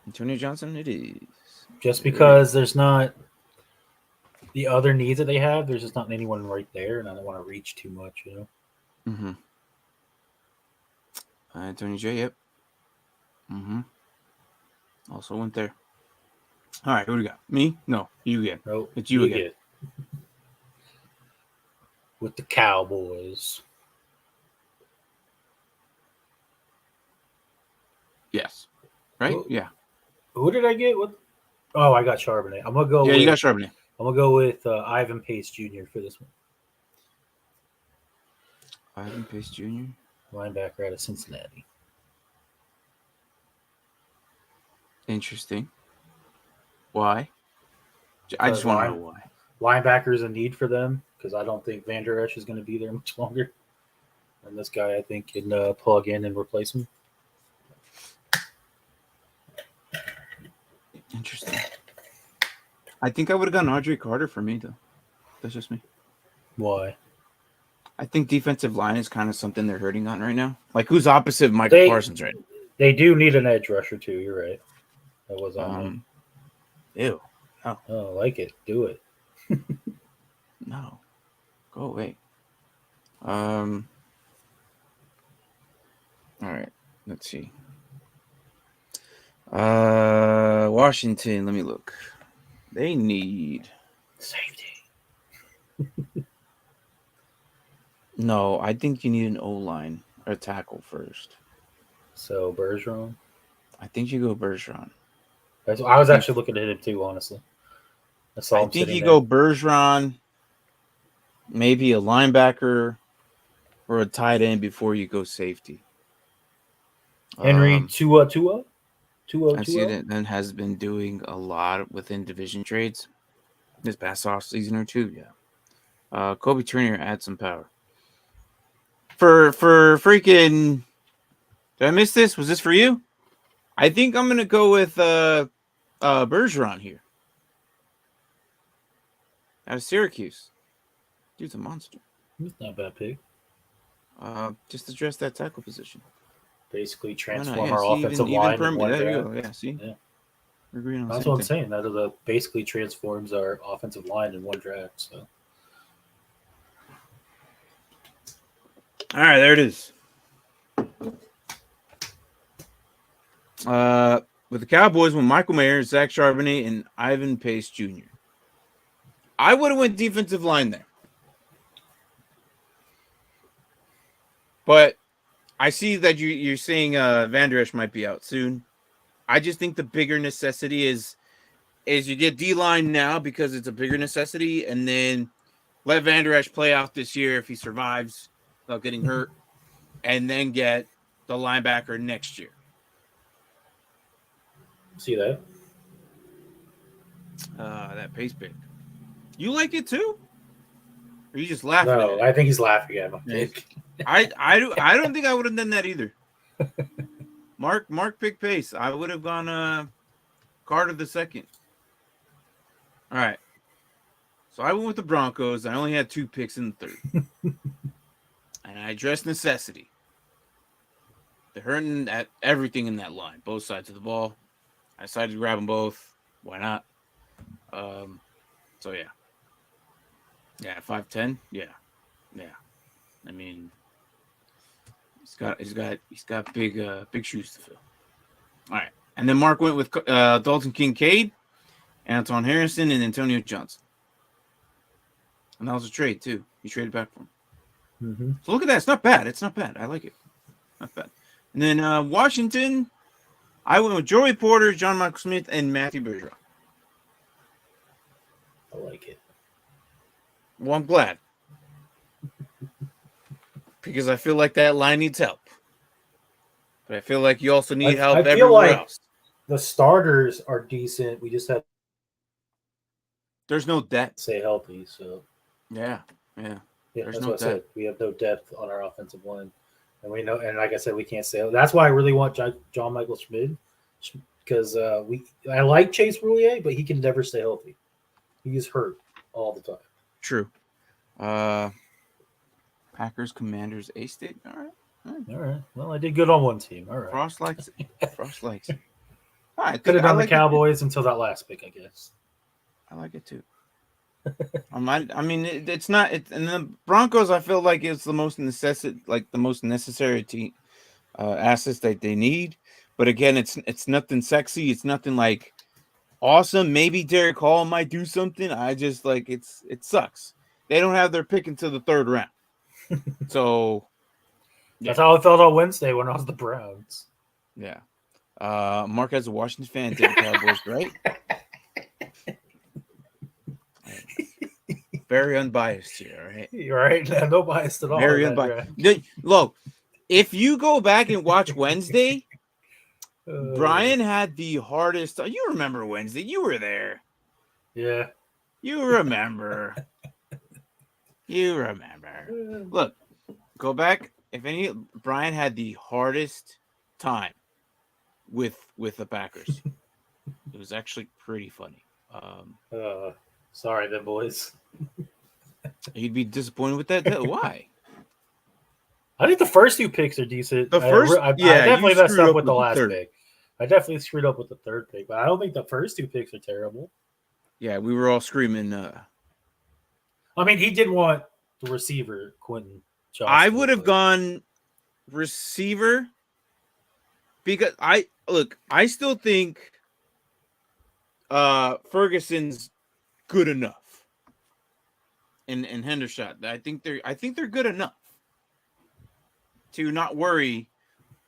Antonio Johnson, it is. Just because there's not the other needs that they have, there's just not anyone right there, and I don't want to reach too much, you know. Mm-hmm. Antonio J. Yep. Mm-hmm. Also went there. All right, who do we got? Me? No, you again. Nope, It's you again. With the Cowboys. Yes. Right? Yeah. Who did I get? What? Oh, I got Charbonnet. I'm gonna go. Yeah, you got Charbonnet. I'm gonna go with Ivan Pace Jr. for this one. Ivan Pace Jr. Linebacker out of Cincinnati. Interesting. Why? I just want to know why. Linebacker is a need for them because I don't think Van Der Esch is going to be there much longer. And this guy, I think, can plug in and replace him. Interesting. I think I would have gone Andre Carter for me, though. That's just me. Why? I think defensive line is kind of something they're hurting on right now. Like, who's opposite of Michael Parsons right now? They do need an edge rusher, too. You're right. That was on there. Ew. No. Oh, I like it. Do it. No. Go away. All right. Let's see. Washington. Let me look. They need safety. No, I think you need an O-line or a tackle first. So Bergeron. I think you go Bergeron. I was actually looking at him too, honestly. I think you go Bergeron, maybe a linebacker, or a tight end before you go safety. Henry Tua. I see that has been doing a lot within division trades this past off season or two. Yeah, Kobe Turner adds some power. For freaking, did I miss this? Was this for you? I think I'm gonna go with Bergeron here out of Syracuse. Dude's a monster. He's not a bad pick. Just address that tackle position. Basically transform our offensive line in one there you draft. go. Yeah, see? Yeah. We're agreeing on That's what I'm saying. That basically transforms our offensive line in one draft. So. All right, there it is. With the Cowboys, with Michael Mayer, Zach Charbonnet, and Ivan Pace Jr. I would have went defensive line there. But I see that you're saying Van Der Esch might be out soon. I just think the bigger necessity is you get D-line now because it's a bigger necessity, and then let Van Der Esch play out this year if he survives without getting hurt, and then get the linebacker next year. See that? That Pace pick. You like it too? Or are you just laughing at it? No, I think he's laughing at my pick. I don't think I would have done that either. Mark picked Pace. I would have gone Carter the second. All right. So I went with the Broncos. I only had 2 picks in the third. And I addressed necessity. They're hurting at everything in that line, both sides of the ball. I decided to grab them both. Why not? So yeah. Yeah, 5'10". Yeah. I mean, he's got big shoes to fill. All right, and then Mark went with Dalton Kincaid, Anton Harrison, and Antonio Johnson. And that was a trade too. He traded back for him. Mm-hmm. So look at that. It's not bad. I like it. Not bad. And then Washington, I went with Joey Porter, John Michael Smith, and Matthew Bergeron. I like it. Well, I'm glad. Because I feel like that line needs help. But I feel like you also need help everywhere else. the starters are decent. We just have to There's no depth. stay healthy. So Yeah. yeah, There's that's no what I said. depth. We have no depth on our offensive line, and we know. And like I said, we can't stay. That's why I really want John Michael Schmid, because I like Chase Roulier, but he can never stay healthy. He's hurt all the time. True. Packers, Commanders, A-State. All right. All right. Well, I did good on one team. All right. Frost likes it. Frost likes it. I Could think have I done like the Cowboys until that last pick, I guess. I like it too. I mean, it's not. And the Broncos, I feel like it's the most necessary assets that they need. But again, it's nothing sexy. It's nothing like awesome. Maybe Derek Hall might do something. I just like it sucks. They don't have their pick until the 3rd round. So yeah. That's how I felt on Wednesday when I was the Browns. Yeah. Mark, as a Washington fan, take the Cowboys, right? Very unbiased here, right? You're right. No bias at all. Very unbiased. Look, if you go back and watch Wednesday, Brian had the hardest. You remember Wednesday? You were there. Yeah. You remember. You remember. Look, go back. Brian had the hardest time with the Packers. It was actually pretty funny. Sorry, then, boys. You'd be disappointed with that. Why? I think the first 2 picks are decent. The first, I definitely you messed screwed up with the last third. pick. I definitely screwed up with the 3rd pick, but I don't think the first 2 picks are terrible. Yeah, we were all screaming. I mean, he did want the receiver, Quentin Johnston. I would have gone receiver because I still think Ferguson's good enough. And Hendershot, I think they're good enough to not worry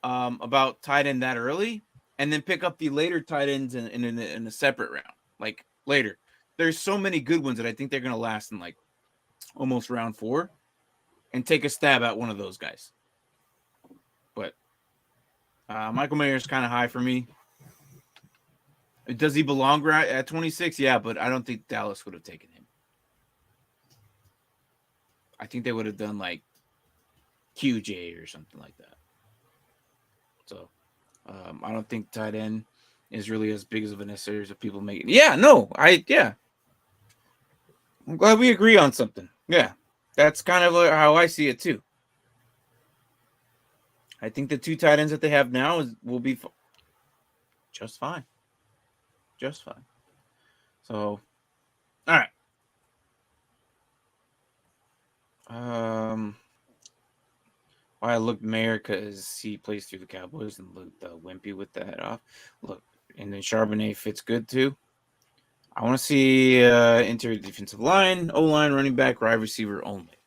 about tight end that early, and then pick up the later tight ends in a separate round, like later. There's so many good ones that I think they're gonna last in like almost round 4, and take a stab at one of those guys. But Michael Mayer's kind of high for me. Does he belong at 26? Yeah, but I don't think Dallas would have taken him. I think they would have done like QJ or something like that. So I don't think tight end is really as big of a necessary as people make it. Yeah, no, I'm glad we agree on something. Yeah, that's kind of how I see it too. I think the 2 tight ends that they have now will be just fine. Just fine. So, all right. Why I looked Mayer because he plays through the Cowboys and looked wimpy with that off. Look, and then Charbonnet fits good too. I want to see interior defensive line, O-line, running back, wide receiver only.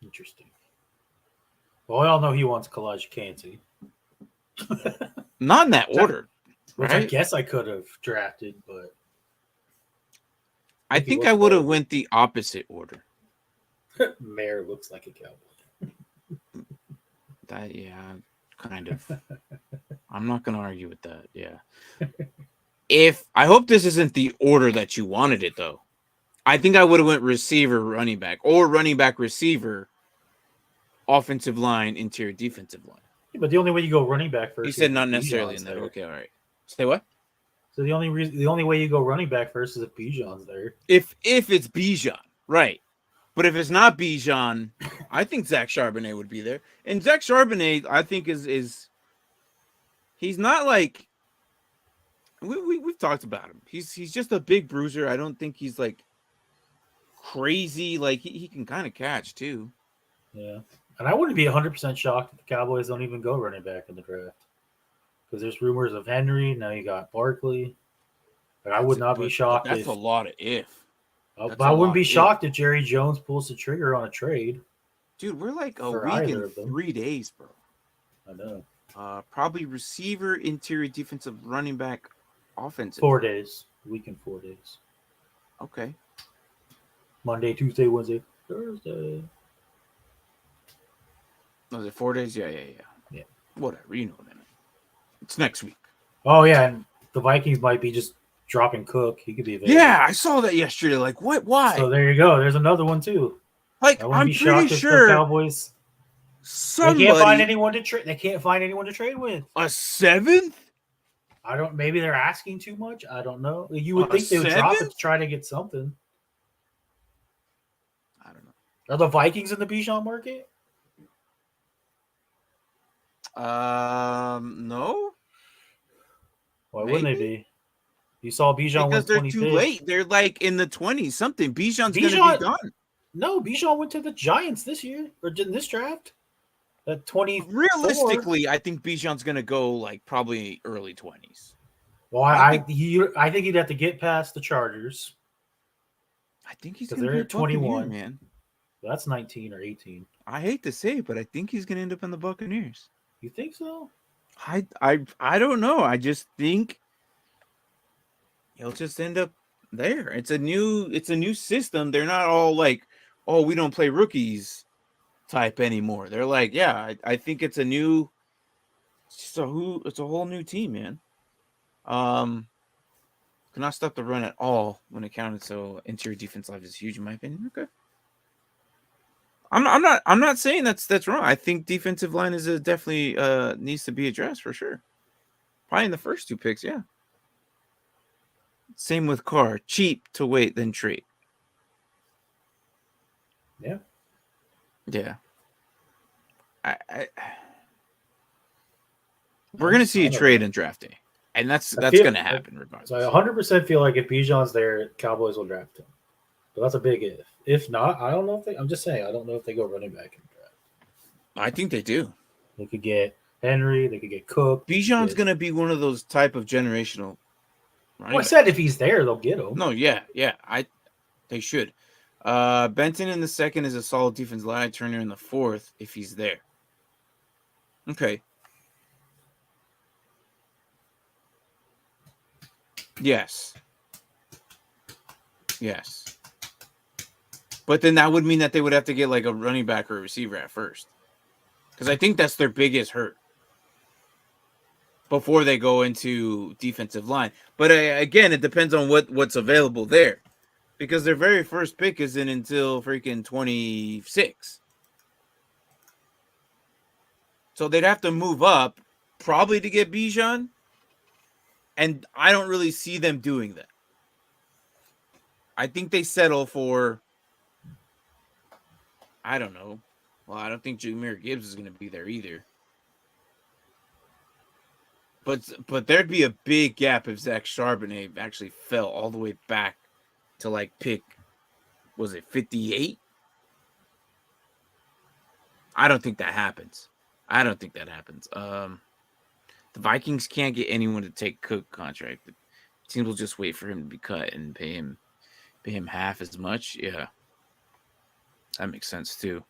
Interesting. Well, we all know he wants Kalijah Kancey. Not in that order. Which right? I guess I could have drafted, but I think I would have went the opposite order. Mayer looks like a Cowboy. Kind of. I'm not going to argue with that. Yeah. I hope this isn't the order that you wanted it, though. I think I would have went receiver, running back, or running back, receiver, offensive line, interior defensive line. Yeah, but the only way you go running back first. You said not necessarily in that. Okay, all right. Say what? So the only way you go running back first is if Bijan's there. If it's Bijan, right? But if it's not Bijan, I think Zach Charbonnet would be there. And Zach Charbonnet, I think is he's not like we've talked about him. He's just a big bruiser. I don't think he's like crazy. Like he can kind of catch too. Yeah, and I wouldn't be 100% shocked if the Cowboys don't even go running back in the draft. Because there's rumors of Henry. Now you got Barkley. But I would not be shocked. That's a lot of if. But I wouldn't be shocked if Jerry Jones pulls the trigger on a trade. Dude, we're like a week and 3 days, bro. I know. Probably receiver, interior, defensive, running back, offensive. 4 days. Week and 4 days. Okay. Monday, Tuesday, Wednesday, Thursday. Was it 4 days? Yeah. Yeah. Whatever. You know what I mean. It's next week. Oh yeah, and the Vikings might be just dropping Cook. He could be available. Yeah, I saw that yesterday. Like, what? Why? So there you go. There's another one too. Like, I wouldn't I'm be pretty shocked if the sure Cowboys they can't find anyone to trade. They can't find anyone to trade with. A seventh? I don't. Maybe they're asking too much. I don't know. You would A think they would drop it seventh? to try to get something. I don't know. Are the Vikings in the Bijan market? No. Why wouldn't they be? You saw Bijan Because went they're 25th. too late. They're like in the 20s something. Bijan's going to Bijan- be gone. No, Bijan went to the Giants this year or in this draft. At 20. Realistically, I think Bijan's going to go like probably early 20s. Well, I think he'd have to get past the Chargers. I think he's 'Cause going to they're be at a Buccaneer, 21. man. That's 19 or 18. I hate to say it, but I think he's going to end up in the Buccaneers. You think so? I don't know. I just think he'll just end up there. It's a new system. They're not all like, oh, we don't play rookies type anymore. They're like, yeah, I think it's it's a whole new team, man. Cannot stop the run at all when it counted. So interior defense life is huge in my opinion. Okay. I'm not saying that's wrong. I think defensive line is definitely needs to be addressed for sure. Probably in the first two picks, yeah. Same with Carr. Cheap to wait, then trade. Yeah. Yeah. We're gonna see a trade in draft day, and that's gonna happen regardless. So I 100% feel like if Bijan's there, Cowboys will draft him. But that's a big if. If not, I don't know if they. I'm just saying, I don't know if they go running back in the draft. I think they do. They could get Henry. They could get Cook. Bijan's gonna be one of those type of generational. Well, I said if he's there, they'll get him. No, yeah. They should. Benton in the second is a solid defense line. Turner in the fourth if he's there. Okay. Yes. But then that would mean that they would have to get like a running back or a receiver at first. Because I think that's their biggest hurt before they go into defensive line. But again, it depends on what's available there. Because their very first pick isn't until freaking 26. So they'd have to move up probably to get Bijan. And I don't really see them doing that. I think they settle for, I don't know. Well, I don't think Jahmyr Gibbs is going to be there either. But there'd be a big gap if Zach Charbonnet actually fell all the way back to like pick, was it 58? I don't think that happens. The Vikings can't get anyone to take Cook contract. The teams will just wait for him to be cut and pay him half as much. Yeah, that makes sense too.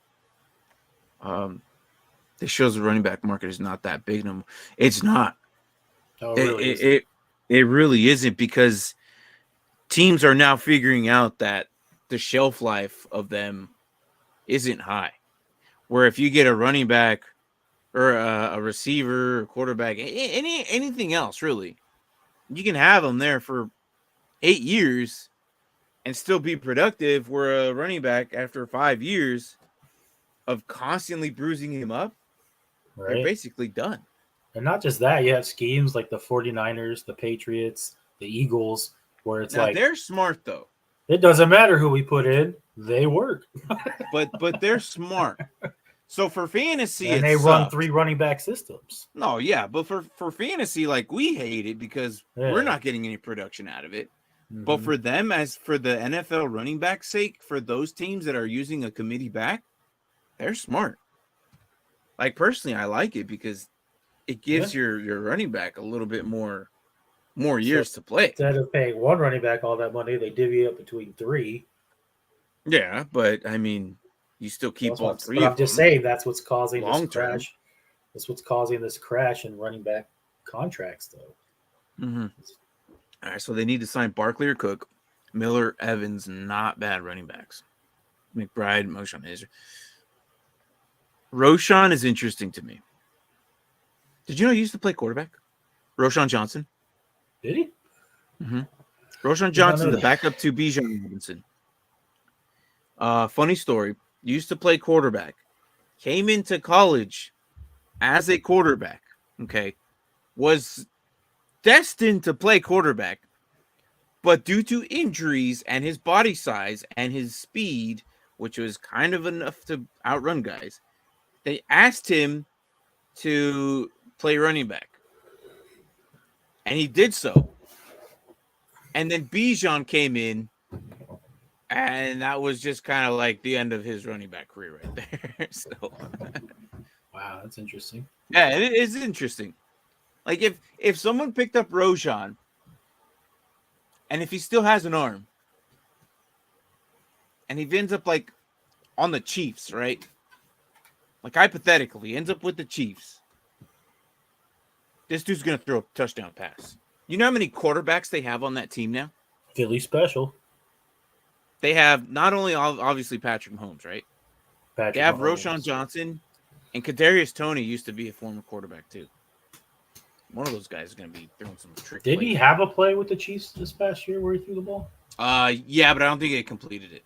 This shows the running back market is not that big no more. It's not. No, it really isn't, because teams are now figuring out that the shelf life of them isn't high. Where if you get a running back or a receiver, or quarterback, anything else really, you can have them there for 8 years and still be productive. Where a running back, after 5 years of constantly bruising him up, they're basically done. And not just that, you have schemes like the 49ers, the Patriots, the Eagles, where it's like they're smart though. It doesn't matter who we put in; they work. but they're smart. So for fantasy, and they run 3 running back systems. No, yeah, but for fantasy, like, we hate it because we're not getting any production out of it. Mm-hmm. But for them, as for the NFL running back sake, for those teams that are using a committee back, they're smart. Like, personally, I like it because it gives your running back a little bit more years to play. Instead of paying one running back all that money, they divvy up between 3. Yeah, but I mean, you still keep all 3. But I'm just saying that's what's causing this crash. That's what's causing this crash in running back contracts, though. Mm-hmm. All right, so they need to sign Barkley or Cook. Miller, Evans, not bad running backs. McBride, Moshan Hazer. Roshan is interesting to me. Did you know he used to play quarterback? Roshan Johnson. Did he? Mm-hmm. Roshan not Johnson, know the that. backup to Bijan Robinson. Funny story. Used to play quarterback. Came into college as a quarterback. Okay. Was destined to play quarterback. But due to injuries and his body size and his speed, which was kind of enough to outrun guys, they asked him to play running back. And he did so. And then Bijan came in, and that was just kind of like the end of his running back career right there. So, Wow, that's interesting. yeah, it is interesting. Like if someone picked up Roshan, and if he still has an arm, and he ends up like on the Chiefs, right? Like hypothetically, he ends up with the Chiefs. This dude's gonna throw a touchdown pass. You know how many quarterbacks they have on that team now? Philly special. They have not only obviously Patrick Mahomes, right? Patrick They have Mahomes. Roshan Johnson, and Kadarius Toney used to be a former quarterback too. One of those guys is going to be throwing some trick. Did he have a play with the Chiefs this past year where he threw the ball? Yeah, but I don't think they completed it.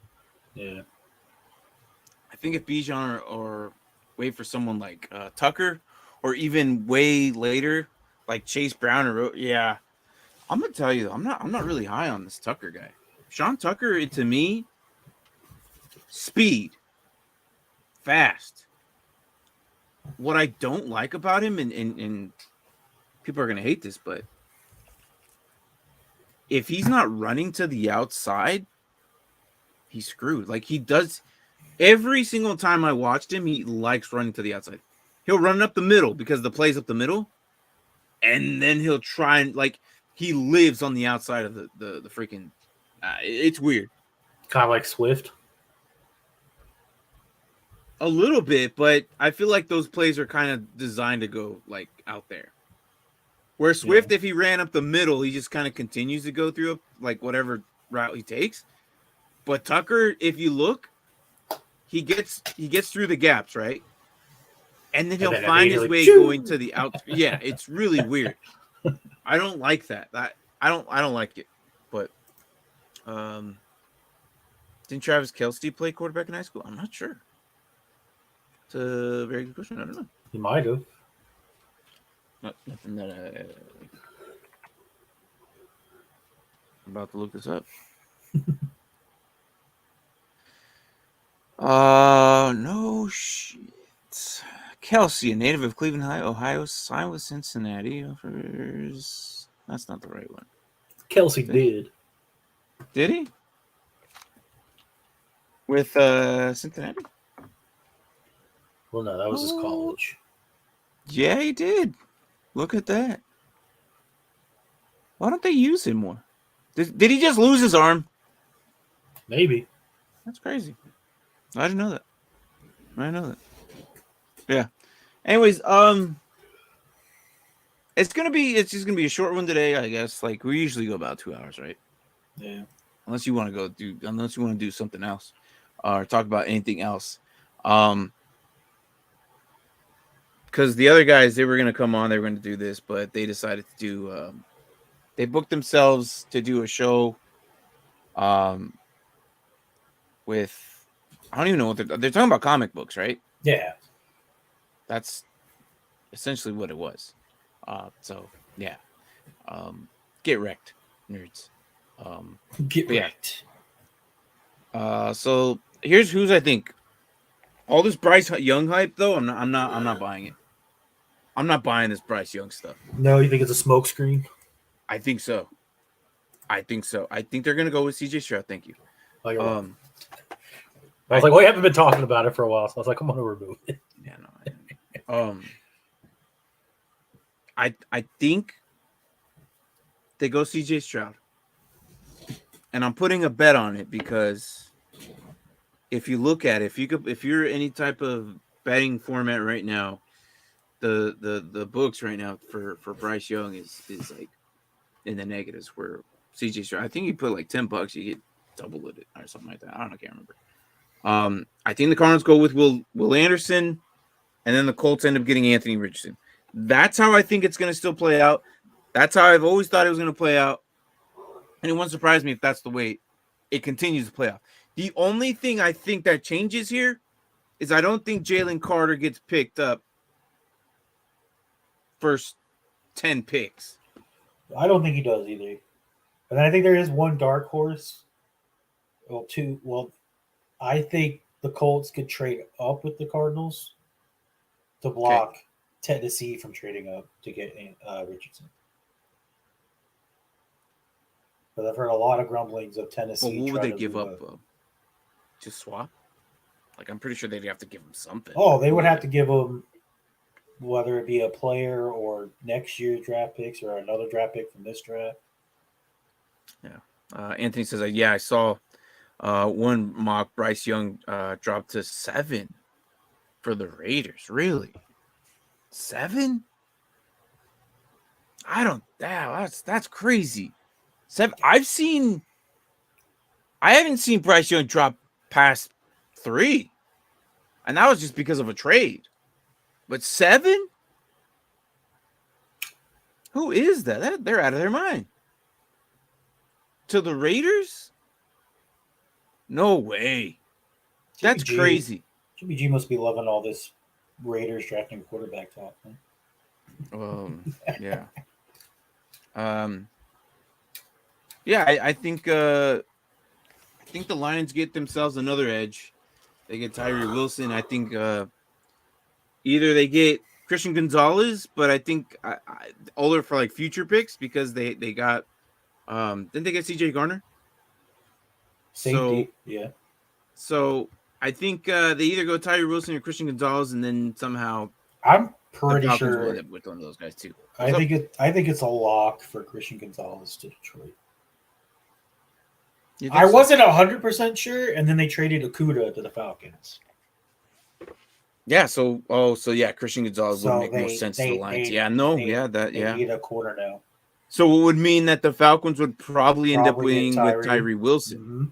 Yeah. I think if Bijan or wait for someone like Tucker, or even way later like Chase Brown or yeah, I'm gonna tell you, I'm not really high on this Tucker guy. Sean Tucker, to me, speed, fast. What I don't like about him, and people are gonna hate this, but if he's not running to the outside, he's screwed. Like he does every single time I watched him, he likes running to the outside. He'll run up the middle because the play's up the middle, and then he'll try and like he lives on the outside of the freaking. It's weird. Kind of like Swift. A little bit, but I feel like those plays are kind of designed to go like out there. Where Swift, if he ran up the middle, he just kind of continues to go through like whatever route he takes. But Tucker, if you look, he gets through the gaps, right? And then he'll find his way going to the out. Yeah, it's really weird. I don't like that. I don't like it. But didn't Travis Kelce play quarterback in high school? I'm not sure. It's a very good question. I don't know. He might have. Nothing that I'm about to look this up. No shit. Kelce, a native of Cleveland, Ohio, signed with Cincinnati. Offers. That's not the right one. Kelce did. Did he? With Cincinnati? Well, no, that was his college. Yeah, he did. Look at that. Why don't they use him more? Did he just lose his arm? Maybe. That's crazy. I didn't know that. Yeah. Anyways, it's just gonna be a short one today, I guess. Like we usually go about 2 hours, right? Yeah. Unless you want to do something else, or talk about anything else. Because the other guys, they were going to come on, they were going to do this, but they decided to do, they booked themselves to do a show with, I don't even know what they're talking about comic books, right? Yeah. That's essentially what it was. So, yeah. Get wrecked, nerds. Get wrecked. So, here's who's I think. All this Bryce Young hype, though, I'm not buying it. I'm not buying this Bryce Young stuff. No, you think it's a smokescreen? I think so. I think they're gonna go with CJ Stroud. Thank you. Oh, you're welcome. I was like, well, you haven't been talking about it for a while, so I was like, I'm gonna remove it. Yeah, no. I think they go CJ Stroud, and I'm putting a bet on it because if you look at it, if you're any type of betting format right now, the books right now for Bryce Young is like in the negatives. Where CJ Stroud, I think you put like $10, you get double it or something like that. I can't remember. I think the Cardinals go with Will Anderson, and then the Colts end up getting Anthony Richardson. That's how I think it's going to still play out. That's how I've always thought it was going to play out. And it won't surprise me if that's the way it continues to play out. The only thing I think that changes here is I don't think Jalen Carter gets picked up first 10 picks. I don't think he does either. And I think there is one dark horse. Well, two. Well, I think the Colts could trade up with the Cardinals to block Tennessee from trading up to get Richardson. But I've heard a lot of grumblings of Tennessee. Well, what would they give up? Just swap? Like, I'm pretty sure they'd have to give him something. Oh, they would have to give him, whether it be a player or next year's draft picks or another draft pick from this draft. Yeah. Anthony says, yeah, I saw one mock Bryce Young dropped to 7 for the Raiders. Really? 7? That's crazy. 7. I haven't seen Bryce Young drop past 3. And that was just because of a trade. But 7? Who is that? They're out of their mind. To the Raiders? No way. That's crazy. Jimmy G must be loving all this Raiders drafting quarterback talk. Huh? Yeah. Yeah, I think the Lions get themselves another edge. They get Tyree Wilson. I think either they get Christian Gonzalez, but I think older for like future picks because they got didn't they get CJ Garner? Safety, yeah. So I think they either go Tyree Wilson or Christian Gonzalez, and then somehow I'm pretty sure with one of those guys too. I think it's a lock for Christian Gonzalez to Detroit. I wasn't 100% sure, and then they traded Okudah to the Falcons. Yeah, so Christian Gonzalez would make more sense to the Lions. They need a corner now. So it would mean that the Falcons would probably end up winning with Tyree Wilson. Mm-hmm.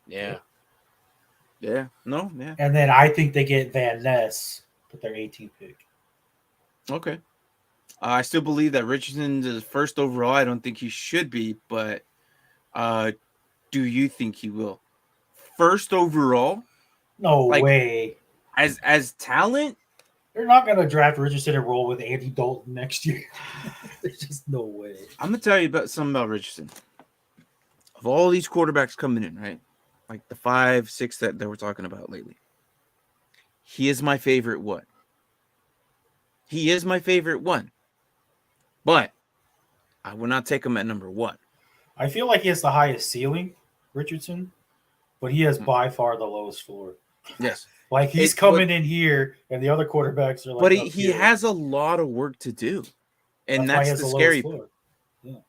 Yeah. Yeah. No, yeah. And then I think they get Van Ness with their 18th pick. Okay. I still believe that Richardson is first overall. I don't think he should be, but do you think he will? First overall? No way. As talent? They're not going to draft Richardson and roll with Andy Dalton next year. There's just no way. I'm going to tell you something about Richardson. Of all these quarterbacks coming in, right? Like the 5, 6 that we're talking about lately. He is my favorite one. He is my favorite one. But I will not take him at number 1. I feel like he has the highest ceiling, Richardson, but he has by far the lowest floor. Yes. Like he's coming in here, and the other quarterbacks are like. But he has a lot of work to do, and that's the scary part.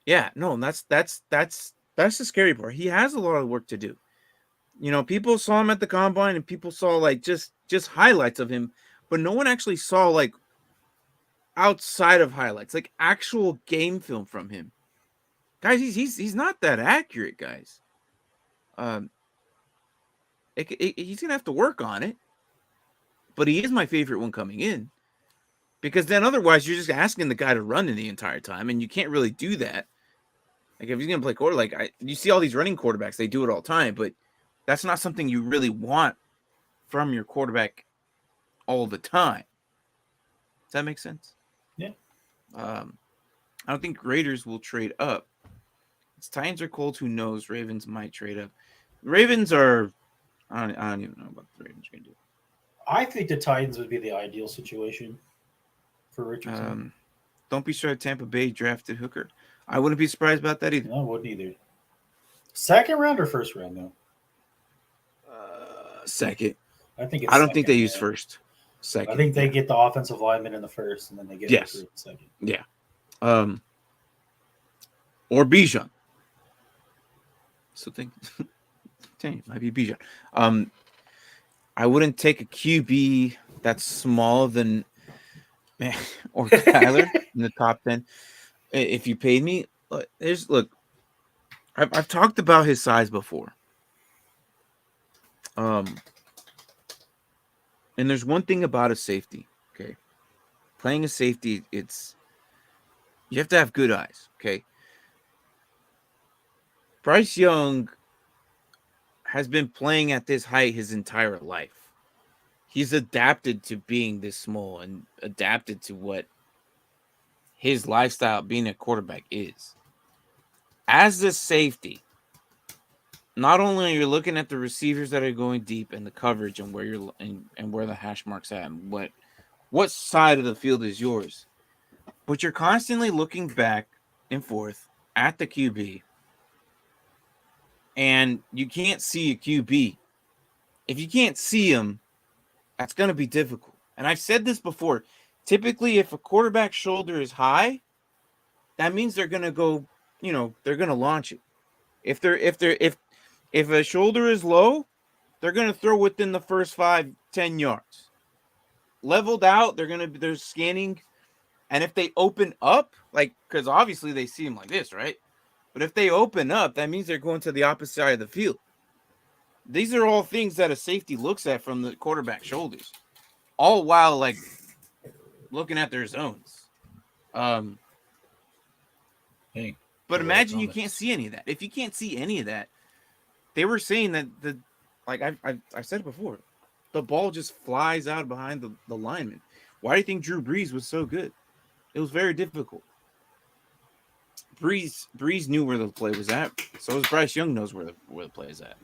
Yeah, no, that's the scary part. He has a lot of work to do. You know, people saw him at the combine, and people saw like just highlights of him, but no one actually saw like outside of highlights, like actual game film from him. Guys, he's not that accurate, guys. He's gonna have to work on it. But he is my favorite one coming in, because then otherwise you're just asking the guy to run in the entire time, and you can't really do that. Like if he's gonna play quarter, you see all these running quarterbacks, they do it all the time, but that's not something you really want from your quarterback all the time. Does that make sense? Yeah. I don't think Raiders will trade up. It's Titans or Colts. Who knows? Ravens might trade up. Ravens are. I don't even know what the Ravens are gonna do. I think the Titans would be the ideal situation for Richardson. Don't be sure Tampa Bay drafted Hooker. I wouldn't be surprised about that either. No, I wouldn't either. Second round or first round, though? Second. I don't think they use first. Second. I think they get the offensive lineman in the first, and then they get Hooker in the second. Yeah. Or Bijan. So think. Dang, it might be Bijan. I wouldn't take a QB that's smaller than or Kyler in the top 10. If you paid me, look. I've talked about his size before. And there's one thing about a safety. Okay, playing a safety, You have to have good eyes, okay? Bryce Young has been playing at this height his entire life. He's adapted to being this small and adapted to what his lifestyle being a quarterback is. As the safety, not only are you looking at the receivers that are going deep and the coverage and where you're and where the hash marks at and what side of the field is yours, but you're constantly looking back and forth at the QB, and you can't see a QB. If you can't see him, that's going to be difficult. And I've said this before. Typically, if a quarterback's shoulder is high, that means they're going to go, they're going to launch it. If a shoulder is low, they're going to throw within the first 5-10 yards. Leveled out, they're scanning, and if they open up, like, because obviously they see him like this, right? But if they open up, that means they're going to the opposite side of the field. These are all things that a safety looks at from the quarterback's shoulders, all while like looking at their zones. Hey, but imagine you can't see any of that. If you can't see any of that, they were saying that I've said it before, the ball just flies out behind the lineman. Why do you think Drew Brees was so good? It was very difficult. Brees knew where the play was at. So as Bryce Young knows where the play is at.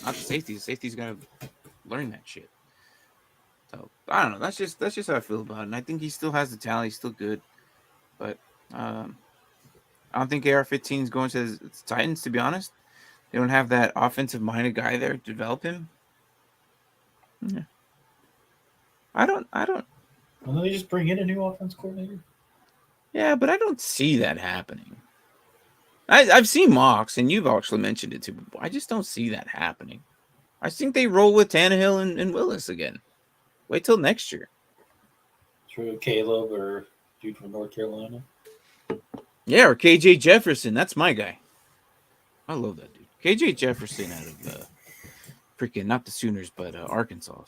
Not the safety. The safety's got to learn that shit. So I don't know. That's just how I feel about it. And I think he still has the talent. He's still good, but I don't think AR-15 is going to the Titans. To be honest, they don't have that offensive-minded guy there to develop him. Yeah. I don't. Well, they just bring in a new offense coordinator. Yeah, but I don't see that happening. I've seen mocks, and you've actually mentioned it too. I just don't see that happening. I think they roll with Tannehill and Willis again. Wait till next year. True, Caleb or dude from North Carolina. Yeah, or KJ Jefferson. That's my guy. I love that dude. KJ Jefferson out of freaking not the Sooners, but Arkansas.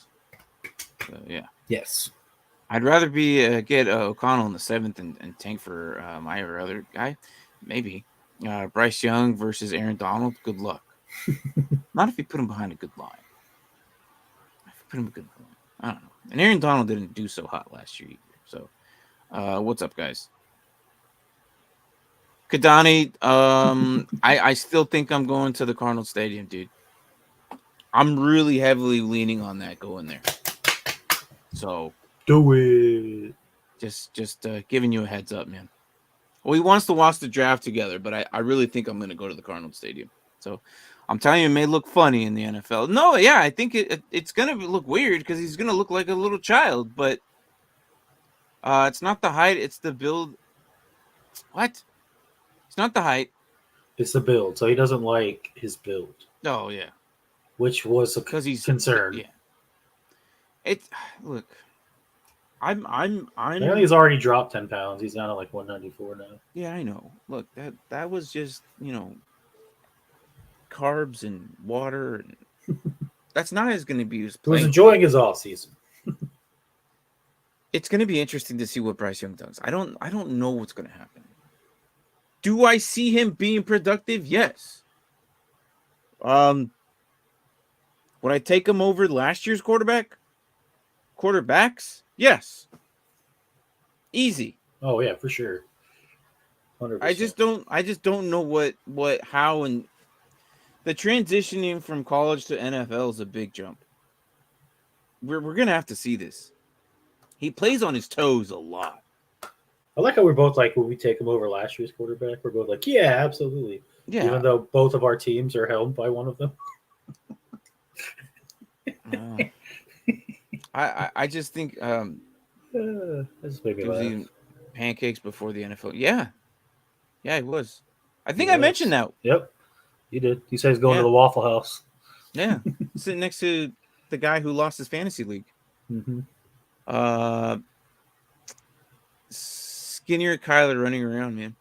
So, yeah. Yes. I'd rather be get O'Connell in the 7th and tank for my other guy. Maybe. Bryce Young versus Aaron Donald. Good luck. Not if you put him behind a good line. If you put him a good line. I don't know. And Aaron Donald didn't do so hot last year either. So, what's up, guys? Kadani, I still think I'm going to the Cardinals Stadium, dude. I'm really heavily leaning on that going there. So do it. Just giving you a heads up, man. Well, he wants to watch the draft together, but I really think I'm going to go to the Cardinals Stadium. So I'm telling you, it may look funny in the NFL. No, yeah, I think it's going to look weird because he's going to look like a little child, but it's not the height, it's the build. What? It's not the height. It's the build. So he doesn't like his build. Oh, yeah. Which was because he's concerned. Yeah. Look. I think he's already dropped 10 pounds. He's down to like 194 now. Yeah, I know. Look, that was just, carbs and water. And that's not as going to be used. He was enjoying his off season. It's going to be interesting to see what Bryce Young does. I don't know what's going to happen. Do I see him being productive? Yes. Would I take him over last year's quarterbacks? Yes. Easy. Oh yeah, for sure. 100%. I just don't know how, and the transitioning from college to NFL is a big jump. We're going to have to see this. He plays on his toes a lot. I like how we're both like, when we take him over last year's quarterback, we're both like, yeah, absolutely. Yeah. Even though both of our teams are held by one of them. I just think this made me laugh. Pancakes before the NFL. Yeah, it was. I think I mentioned that. Yep, you did. You said he's going to the Waffle House. Yeah, sitting next to the guy who lost his fantasy league. Mm-hmm. Skinnier Kyler running around, man.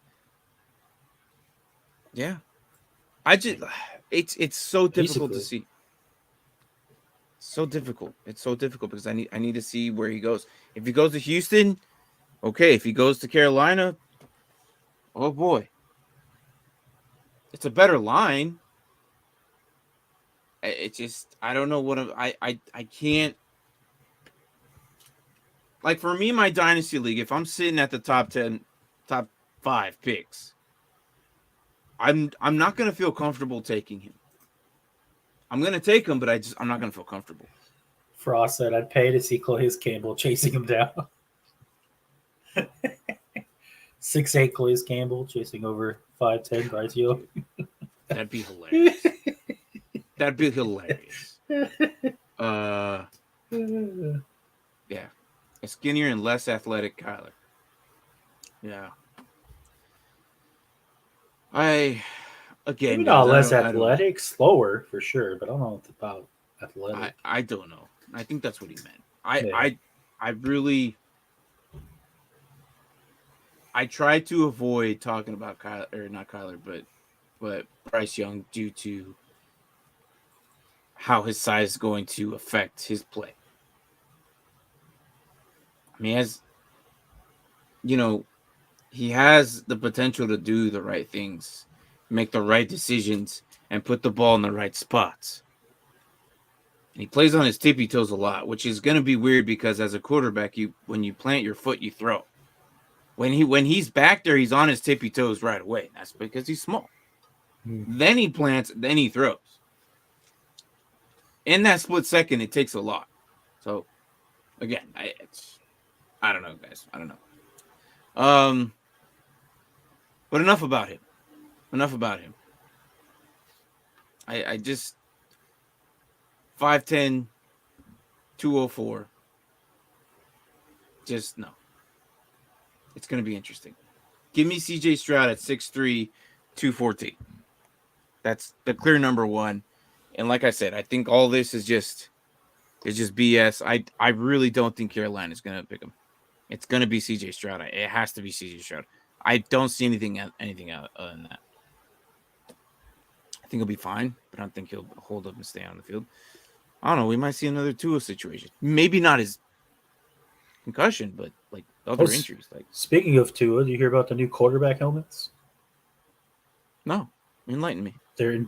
Yeah, it's so difficult to see. So difficult. It's so difficult because I need to see where he goes. If he goes to Houston, okay. If he goes to Carolina, Oh boy. It's a better line. It just, I don't know what I can't. Like for me, my dynasty league, if I'm sitting at the top 10, top 5 picks, I'm not gonna feel comfortable taking him. I'm gonna take him, but I'm not gonna feel comfortable. Frost said, "I'd pay to see Calais Campbell chasing him down." 6'8" Calais Campbell chasing over 5'10" Bryce Young. That'd be hilarious. That'd be hilarious. Yeah. A skinnier and less athletic Kyler. Yeah. Again, Maybe guys, not less I don't know. athletic, slower for sure, but I don't know about athletic. I don't know. I think that's what he meant. Yeah. I really I try to avoid talking about Kyler, or not Kyler, but Bryce Young, due to how his size is going to affect his play. I mean, he has the potential to do the right things, make the right decisions, and put the ball in the right spots. And he plays on his tippy toes a lot, which is going to be weird because as a quarterback, when you plant your foot, you throw. When he's back there, he's on his tippy toes right away. That's because he's small. Then he plants, then he throws. In that split second, it takes a lot. So, again, I don't know, guys. I don't know. But enough about him. I just 5'10", 204. Just no. It's going to be interesting. Give me CJ Stroud at 6'3", 214. That's the clear number one. And like I said, I think all this is just BS. I really don't think Carolina's going to pick him. It's going to be CJ Stroud. It has to be CJ Stroud. I don't see anything other than that. I think he'll be fine, but I don't think he'll hold up and stay on the field. I don't know. We might see another Tua situation. Maybe not his concussion, but like other injuries. Like, speaking of Tua, do you hear about the new quarterback helmets? No, enlighten me. They're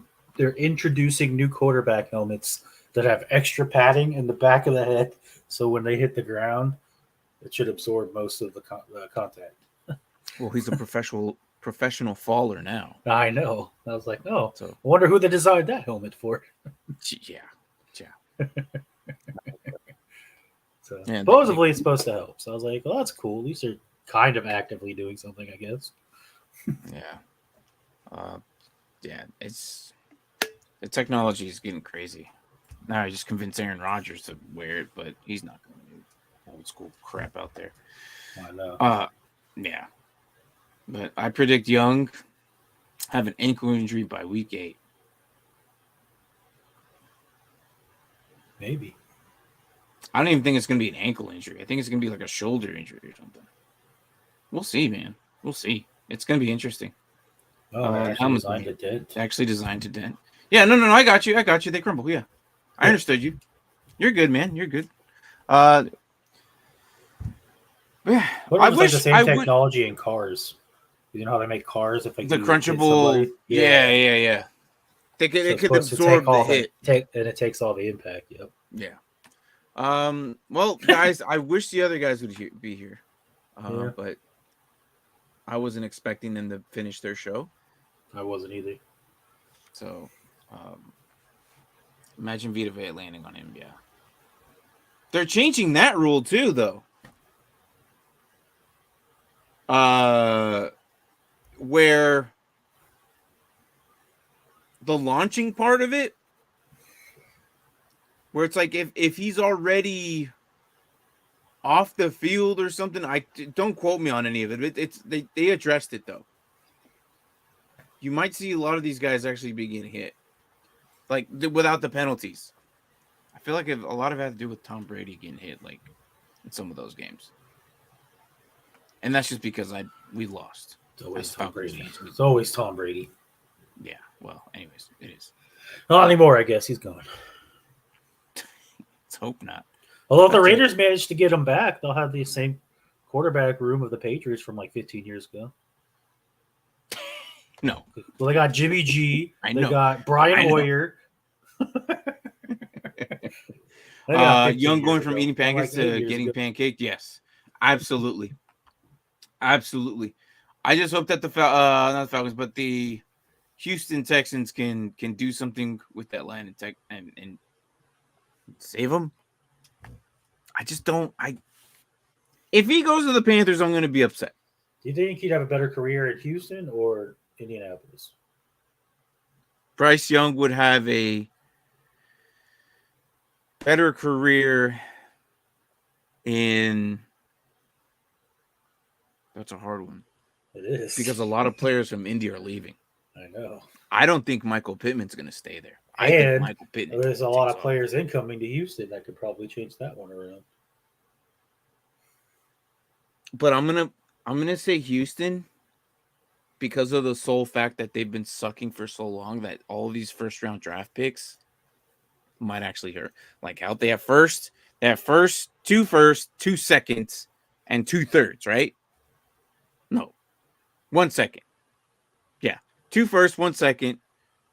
introducing new quarterback helmets that have extra padding in the back of the head, so when they hit the ground, it should absorb most of the contact. Well, he's a professional faller now. I know. I was like, oh, so I wonder who they designed that helmet for. Yeah. So supposedly it's supposed to help. So I was like, well, that's cool. At least they're kind of actively doing something, I guess. Yeah. It's the technology is getting crazy. Now I just convinced Aaron Rodgers to wear it, but he's not going to do old school crap out there. I know. Yeah. But I predict Young have an ankle injury by week 8. Maybe. I don't even think it's going to be an ankle injury. I think it's going to be like a shoulder injury or something. We'll see, man. We'll see. It's going to be interesting. Oh, actually designed to dent. Actually designed to dent. Yeah, no. I got you. They crumble. Yeah. I understood you. You're good, man. You're good. Yeah. I wish the same technology in cars. You know how they make cars? If like the crunchable. Yeah. They could absorb the hit. And it takes all the impact. Yep. Yeah. Well, guys, I wish the other guys would be here. But I wasn't expecting them to finish their show. I wasn't either. So, imagine Vita Vea landing on him. Yeah. They're changing that rule too, though. Where the launching part of it, where it's like if he's already off the field or something, I don't quote me on any of it. They addressed it though. You might see a lot of these guys actually be getting hit, like without the penalties. I feel like a lot of it had to do with Tom Brady getting hit, like in some of those games, and that's just because we lost. It's always Tom Brady. It's always Tom Brady. Yeah. Well, anyways, it is. Not anymore, I guess. He's gone. Let's hope not. Although if the Raiders manage to get him back, they'll have the same quarterback room of the Patriots from like 15 years ago. No. Well, they got Jimmy G. I They know. got Brian I know. Hoyer. They got 15 Young going years from ago. eating Well, pancakes like 8 to years getting ago. pancaked. Yes, absolutely, absolutely. I just hope that not the Falcons, but the Houston Texans can do something with that line and save them. I just don't. If he goes to the Panthers, I'm going to be upset. Do you think he'd have a better career at Houston or Indianapolis? Bryce Young would have a better career in. That's a hard one. It is. Because a lot of players from Indy are leaving. I know. I don't think Michael Pittman's going to stay there. I And think Michael Pittman. there's a lot of players incoming to Houston that could probably change that one around. But I'm gonna say Houston because of the sole fact that they've been sucking for so long that all these first round draft picks might actually hurt. Like how they have two firsts, 2 seconds, and 2 thirds, right? No, 1 second. Yeah, 2 firsts, 1 second,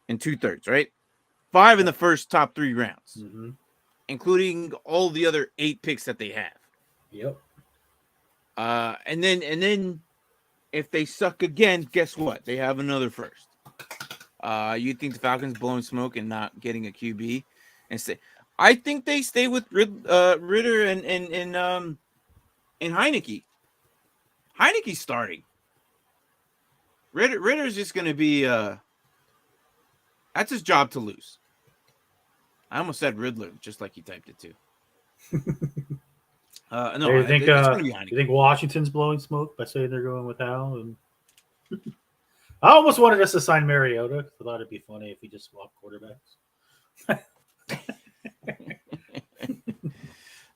and 2 thirds, right? 5 in the first top 3 rounds, including all the other 8 picks that they have. Yep. And then if they suck again, guess what? They have another first. You think the Falcons blowing smoke and not getting a QB and stay? I think they stay with Ritter and Heineke. Heineke's starting. Ritter's just going to be that's his job to lose. I almost said Riddler, just like he typed it too. No, you think it's going to be Heineke. You think Washington's blowing smoke by saying they're going with Hal? And I almost wanted us to sign Mariota because I thought it'd be funny if he just swapped quarterbacks.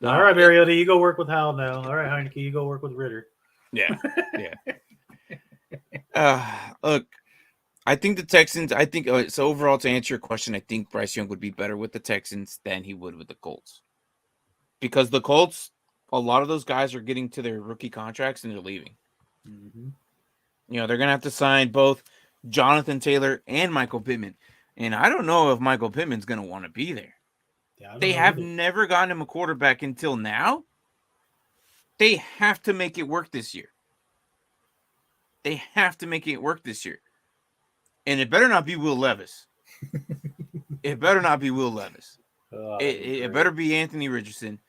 All right, Mariota, you go work with Hal now. All right, Heineke, you go work with Ritter. Yeah. Look, I think the Texans. So overall, to answer your question, I think Bryce Young would be better with the Texans than he would with the Colts, because the Colts, a lot of those guys are getting to their rookie contracts and they're leaving. Mm-hmm. You know, they're gonna have to sign both Jonathan Taylor and Michael Pittman, and I don't know if Michael Pittman's gonna want to be there. Yeah, they have never gotten him a quarterback until now. They have to make it work this year. They have to make it work this year. And it better not be Will Levis. It better not be Will Levis. It better be Anthony Richardson.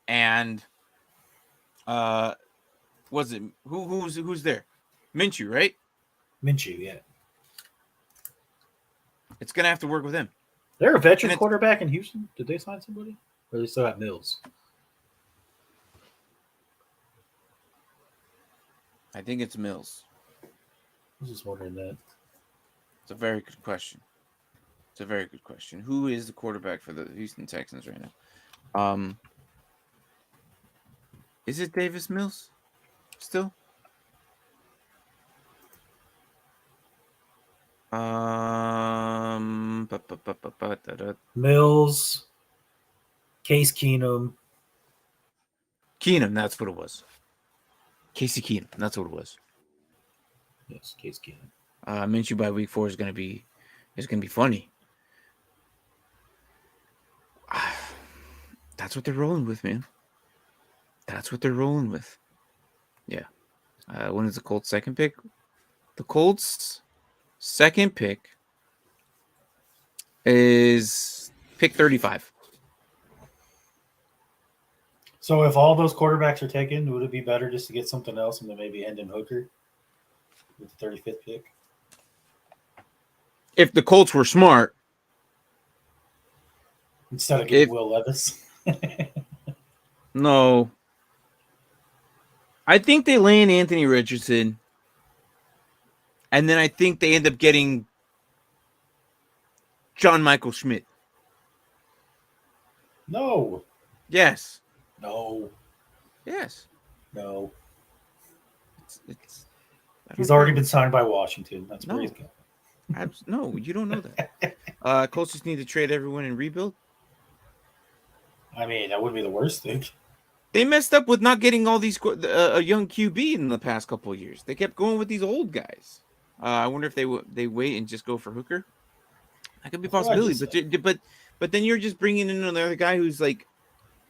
And was it who's there? Minshew, right? Minshew, yeah. It's gonna have to work with him. They're a veteran quarterback in Houston. Did they sign somebody? Or they still have Mills? I think it's Mills. I was just wondering that. It's a very good question. Who is the quarterback for the Houston Texans right now? Is it Davis Mills still? Mills, Case Keenum. Keenum, that's what it was. Casey Keenum, that's what it was. Yes, Case Keenum. Minshew by week 4 is gonna be funny. That's what they're rolling with, man. That's what they're rolling with. Yeah. When is the Colts' second pick? The Colts' second pick is pick 35. So if all those quarterbacks are taken, would it be better just to get something else and then maybe Hendon Hooker with the 35th pick? If the Colts were smart. Instead of getting Will Levis. No. I think they land Anthony Richardson. And then I think they end up getting John Michael Schmidt. No. Yes. No. Yes. No. He's already been signed by Washington. That's where he's going. No, you don't know that. Colts just need to trade everyone and rebuild. I mean, that wouldn't be the worst thing. They messed up with not getting all these a young QB in the past couple of years. They kept going with these old guys. I wonder if they wait and just go for Hooker. That could be a That's what I possibility, just said. but then you're just bringing in another guy who's like,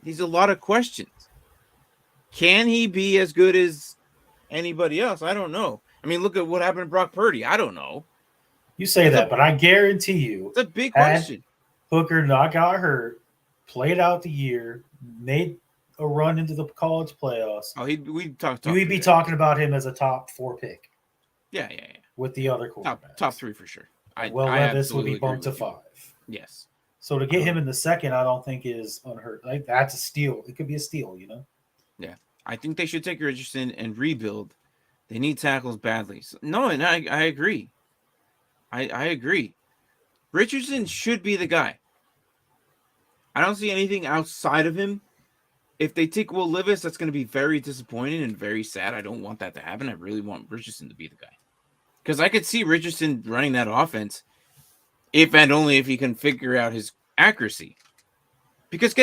he's a lot of questions. Can he be as good as anybody else? I don't know. I mean, look at what happened to Brock Purdy. I don't know. You say that, but I guarantee you, It's a big had question. Hooker not got hurt, played out the year, made a run into the college playoffs, We talked. you would be talking about him as a top 4 pick Yeah. with the other quarterbacks. Top 3 for sure. Will I Levis would be absolutely bumped to agree with 5. you. Yes. So to get him in the second, I don't think is unheard. Like that's a steal. It could be a steal, you know. Yeah, I think they should take Richardson and rebuild. They need tackles badly. So, no, and I agree. I agree. Richardson should be the guy. I don't see anything outside of him. If they take Will Levis, that's going to be very disappointing and very sad. I don't want that to happen. I really want Richardson to be the guy. Because I could see Richardson running that offense if and only if he can figure out his accuracy. Because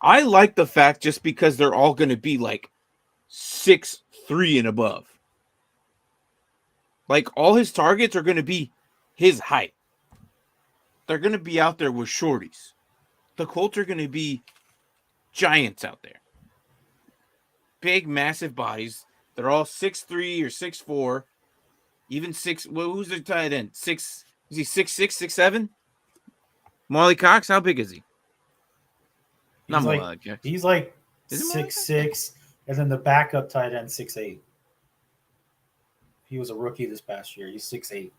I like the fact just because they're all going to be like 6'3" and above. Like all his targets are going to be his height. They're going to be out there with shorties. The Colts are going to be giants out there. Big, massive bodies. They're all 6'3" or 6'4". Even 6. Well, who's their tight end? 6. Is he 6'6", 6'7"? Molly Cox, how big is he? He's like 6'6", and then the backup tight end 6'8". He was a rookie this past year. He's 6'8".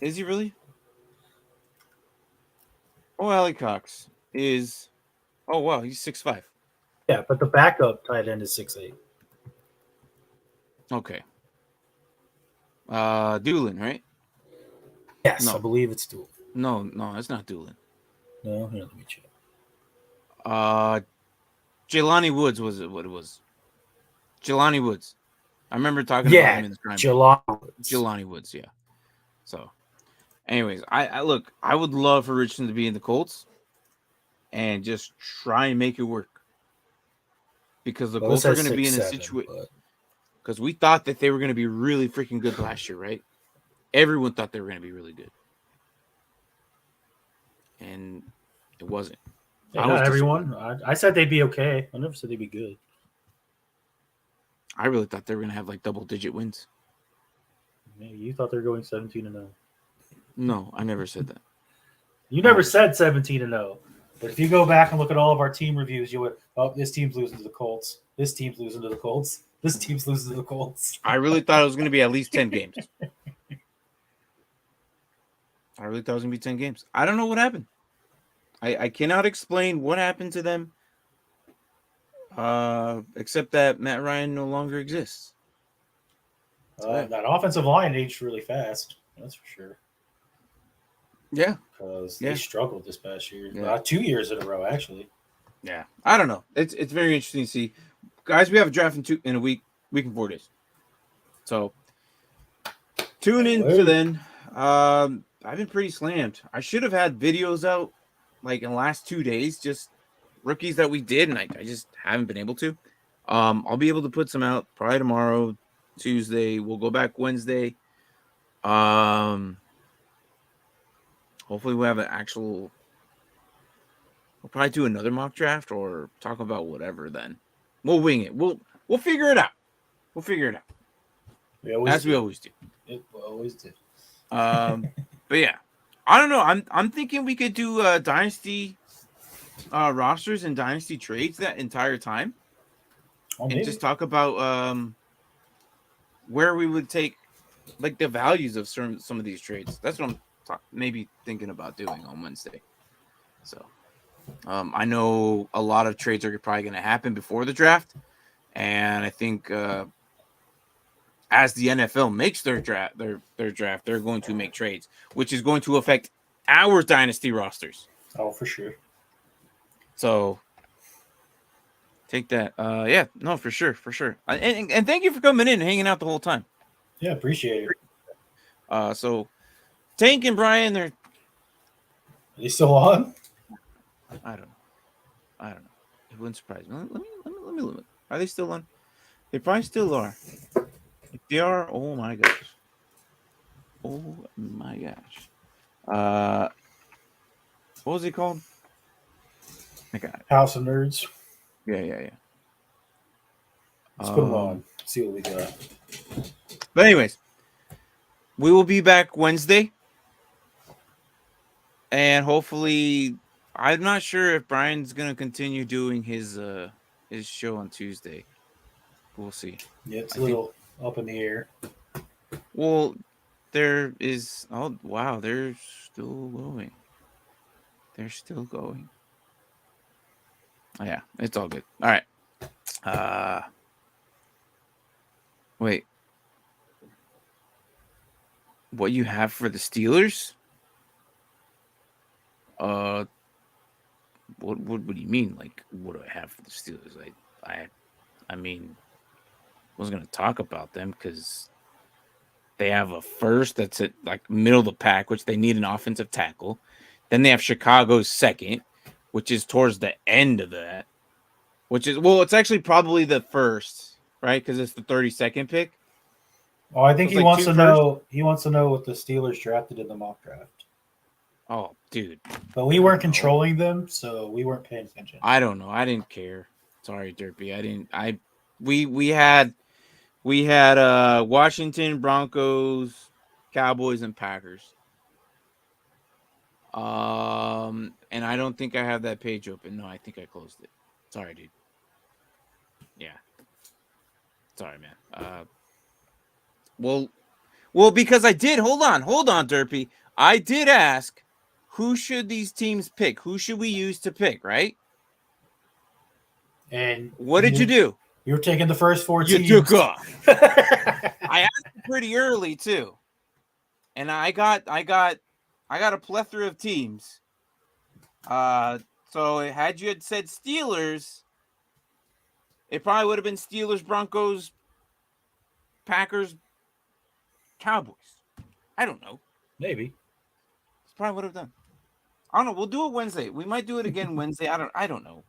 Is he really? Oh, Allie Cox is. Oh wow, he's 6'5". Yeah, but the backup tight end is 6'8". Okay. Doolin, right? Yes, No. I believe it's Doolin. No, it's not Doolin. No, here, let me check. Jelani Woods was it? What it was? Jelani Woods. I remember talking about him in the crime. Jelani Woods, yeah. So, anyways, I look. I would love for Richardson to be in the Colts, and just try and make it work. Because the Colts are going to be in a situation. Because we thought that they were going to be really freaking good last year, right? Everyone thought they were going to be really good, and it wasn't. Yeah, not everyone. I said they'd be okay. I never said they'd be good. I really thought they were going to have like double-digit wins. You thought they were going 17-0. No, I never said that. You never said 17-0. But if you go back and look at all of our team reviews, you would, this team's losing to the Colts. This team's losing to the Colts. This team's losing to the Colts. I really thought it was going to be at least 10 games. I really thought it was going to be 10 games. I don't know what happened. I cannot explain what happened to them, except that Matt Ryan no longer exists. That offensive line aged really fast. That's for sure. Yeah. Because they struggled this past year. Yeah. 2 years in a row, actually. Yeah. I don't know. It's very interesting to see. Guys, we have a draft in a week and 4 days. So, tune in to then. I've been pretty slammed. I should have had videos out like in the last 2 days, just rookies that we did, and I just haven't been able to. I'll be able to put some out probably tomorrow, Tuesday. We'll go back Wednesday. Hopefully we'll have an actual. We'll probably do another mock draft or talk about whatever. Then we'll wing it. We'll figure it out. We'll figure it out. We always do. We always do. But yeah, I don't know. I'm thinking we could do dynasty rosters and dynasty trades that entire time, and just talk about where we would take like the values of some of these trades. That's what I'm maybe thinking about doing on Wednesday. So I know a lot of trades are probably going to happen before the draft, and I think as the NFL makes their draft, they're going to make trades, which is going to affect our dynasty rosters. Oh, for sure. So take that. Yeah, no, for sure. And thank you for coming in and hanging out the whole time. Yeah, appreciate it. So Tank and Brian, are they still on? I don't know. It wouldn't surprise me. Let me look. Are they still on? They probably still are. PTR. Oh my gosh. Oh my gosh. What was it called? I got it. House of Nerds. Yeah. Let's put them on. See what we got. But anyways, we will be back Wednesday, and hopefully, I'm not sure if Brian's gonna continue doing his show on Tuesday. We'll see. Yeah, it's a little up in the air. Well, there is. Oh wow, they're still going. They're still going. Oh, yeah, it's all good. All right. Wait. What you have for the Steelers? What do you mean? Like, what do I have for the Steelers? I mean, I was gonna talk about them because they have a first that's at like middle of the pack, which they need an offensive tackle. Then they have Chicago's second, which is towards the end of that. Which is it's actually probably the first, right? Because it's the 32nd pick. Oh, I think So he it's like wants two to know. He wants to know what the Steelers drafted in the mock draft. Oh, dude. But we weren't controlling them, so we weren't paying attention. I don't know. I didn't care. Sorry, Derpy. I didn't. We had Washington, Broncos, Cowboys, and Packers. And I don't think I have that page open. No, I think I closed it. Sorry, dude. Yeah. Sorry, man. Well, because I did. Hold on, Derpy. I did ask, who should these teams pick? Who should we use to pick? Right? And what did you do? You were taking the first 4 you teams. You took off. I asked pretty early too, and I got a plethora of teams. So had you said Steelers, it probably would have been Steelers, Broncos, Packers, Cowboys. I don't know. Maybe. That's probably what I've done. I don't know. We'll do it Wednesday. We might do it again Wednesday. I don't know.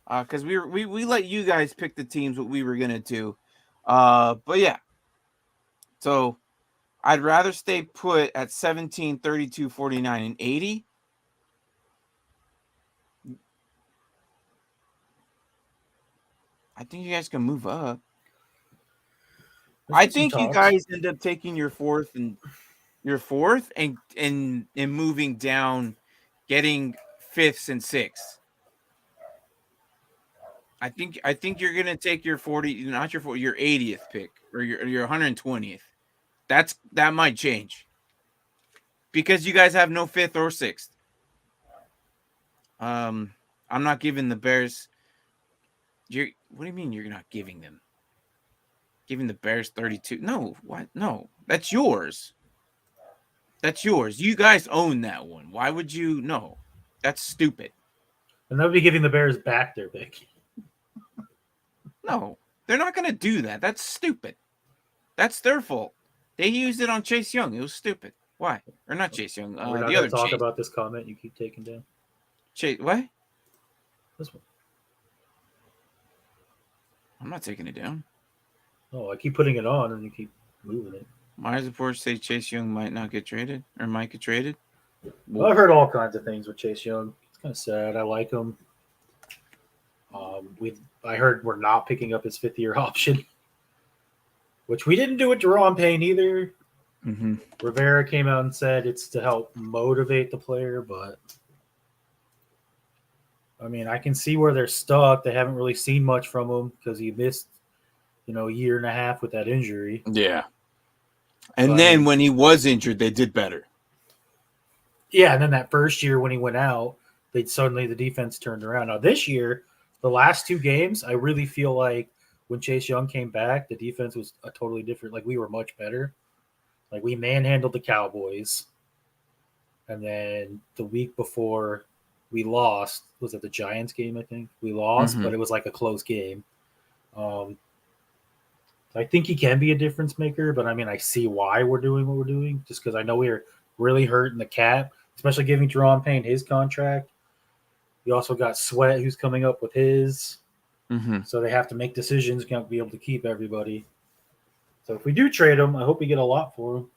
Because we let you guys pick the teams what we were gonna do. But yeah. So I'd rather stay put at 17, 32, 49, and 80. I think you guys can move up. I think you guys end up taking your fourth and moving down, getting fifths and sixths. I think you're gonna take your 40, not your 40, your 80th pick or your 120th. That might change because you guys have no fifth or sixth. I'm not giving the Bears. What do you mean you're not giving them? Giving the Bears 32? No, what? No, that's yours. That's yours. You guys own that one. Why would you? No, that's stupid. And they'll be giving the Bears back their pick. No, they're not going to do that. That's stupid. That's their fault. They used it on Chase Young. It was stupid. Why? Or not Chase Young. We're not going to talk about this comment you keep taking down. Chase, what? This one. I'm not taking it down. Oh, I keep putting it on and you keep moving it. My reports say Chase Young might not get traded or might get traded. Well, I've heard all kinds of things with Chase Young. It's kind of sad. I like him. I heard we're not picking up his 5th-year option, which we didn't do with Jerome Payne either. Mm-hmm. Rivera came out and said it's to help motivate the player, but I mean, I can see where they're stuck. They haven't really seen much from him because he missed, a year and a half with that injury. Yeah. And then when he was injured, they did better. Yeah, and then that first year when he went out, the defense turned around. Now this year, the last 2 games, I really feel like when Chase Young came back, the defense was a totally different. Like, we were much better. Like, we manhandled the Cowboys. And then the week before we lost, was it the Giants game, I think? We lost, but it was like a close game. I think he can be a difference maker, but I mean, I see why we're doing what we're doing, just because I know we are really hurting the cap, especially giving Jerome Payne his contract. You also got Sweat, who's coming up with his. Mm-hmm. So they have to make decisions, can't be able to keep everybody. So if we do trade him, I hope we get a lot for him.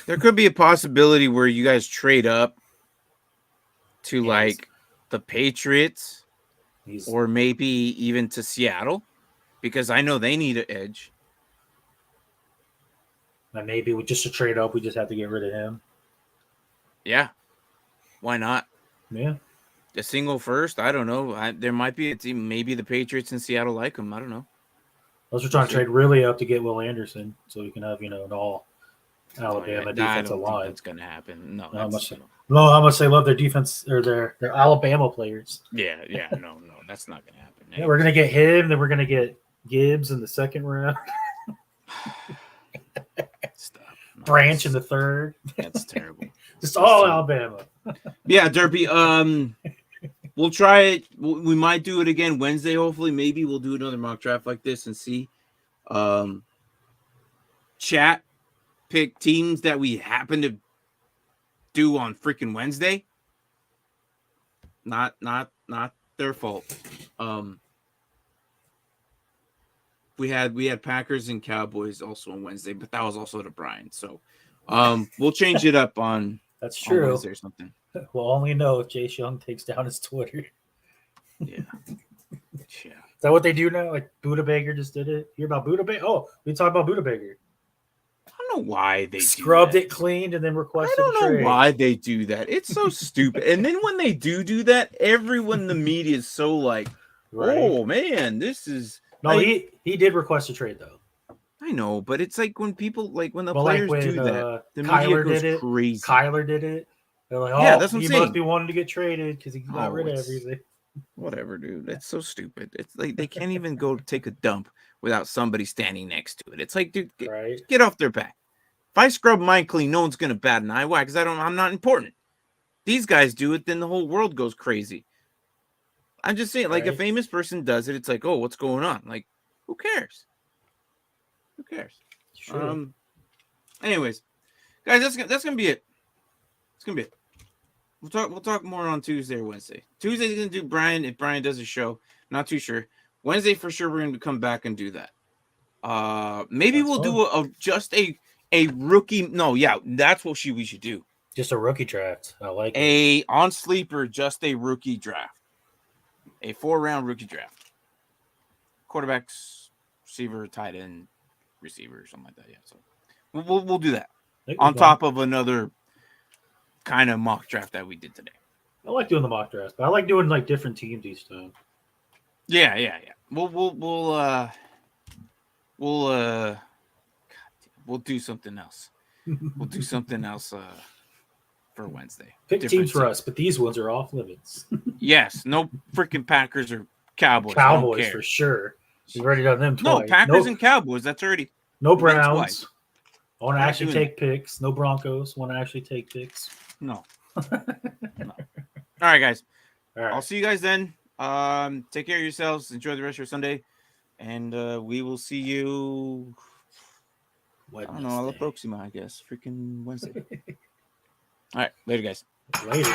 There could be a possibility where you guys trade up to Yeah, like the Patriots He's or maybe even to Seattle because I know they need an edge. and maybe just to trade up, we just have to get rid of him. Yeah. Why not? Yeah. A single first? I don't know. There might be a team. Maybe the Patriots in Seattle like him. I don't know. Unless we're trying to trade really up to get Will Anderson so we can have, an all Alabama I defensive don't think line. that's going to happen. No. How much they love their defense or their Alabama players. Yeah. No. That's not going to happen. Yeah, we're going to get him. Then we're going to get Gibbs in the second round. Stop. No, Branch in the third. That's terrible. Just all Alabama. Yeah, Derpy. We'll try it. We might do it again Wednesday. Hopefully, maybe we'll do another mock draft like this and see. Chat pick teams that we happen to do on freaking Wednesday. Not their fault. We had Packers and Cowboys also on Wednesday, but that was also to Brian. So we'll change it up on That's true. on Wednesday or something. We'll only know if Chase Young takes down his Twitter. Yeah. Is that what they do now? Like Buda Baker just did it. Hear about Buda Baker? Oh, we talked about Buda Baker. I don't know why they scrubbed do that. it, cleaned, and then requested. I don't know trade. why they do that. It's so stupid. And then when they do that, everyone in the media is so like, Right. "Oh man, this is." No, like, he did request a trade though. I know, but it's like when people when the Well, players like when, do that, the Kyler media goes did it. crazy. Kyler did it. They're like, Yeah, that's what I'm he saying. must be wanting to get traded because he got rid of it's- everything. Whatever, dude. It's so stupid. It's like they can't even go take a dump without somebody standing next to it. It's like, dude, Right. get off their back. If I scrub mine clean, no one's gonna bat an eye. Why? Because I'm not important. These guys do it, then the whole world goes crazy. I'm just saying, like a Right. famous person does it, it's like, oh, what's going on? Like, who cares? Who cares? Sure. Anyways, guys, that's gonna be it. It's gonna be it. We'll talk more on Tuesday or Wednesday. Tuesday's gonna do Brian if Brian does a show. Not too sure. Wednesday for sure we're gonna come back and do that. Maybe That's we'll fun. do just a rookie. No, yeah, that's what we should do. Just a rookie draft. I like it. On Sleeper, just a rookie draft. A 4-round rookie draft. Quarterbacks, receiver, tight end, receiver, or something like that. Yeah, so we'll do that on top of another kind of mock draft that we did today. I like doing the mock draft, but I like doing like different teams each time. Yeah. We'll do something else. We'll do something else for Wednesday. Pick teams for us, but these ones are off limits. Yes, no freaking Packers or Cowboys. Cowboys for sure. We've already done them twice. No, Packers and Cowboys. That's already. No Browns. I want to Not actually doing take picks. No Broncos. Want to actually take picks. No. All right, guys. All right. I'll see you guys then. Take care of yourselves. Enjoy the rest of your Sunday, and we will see you. Wednesday. I don't know. Alla proxima, I guess. Freaking Wednesday. All right, later, guys. Later.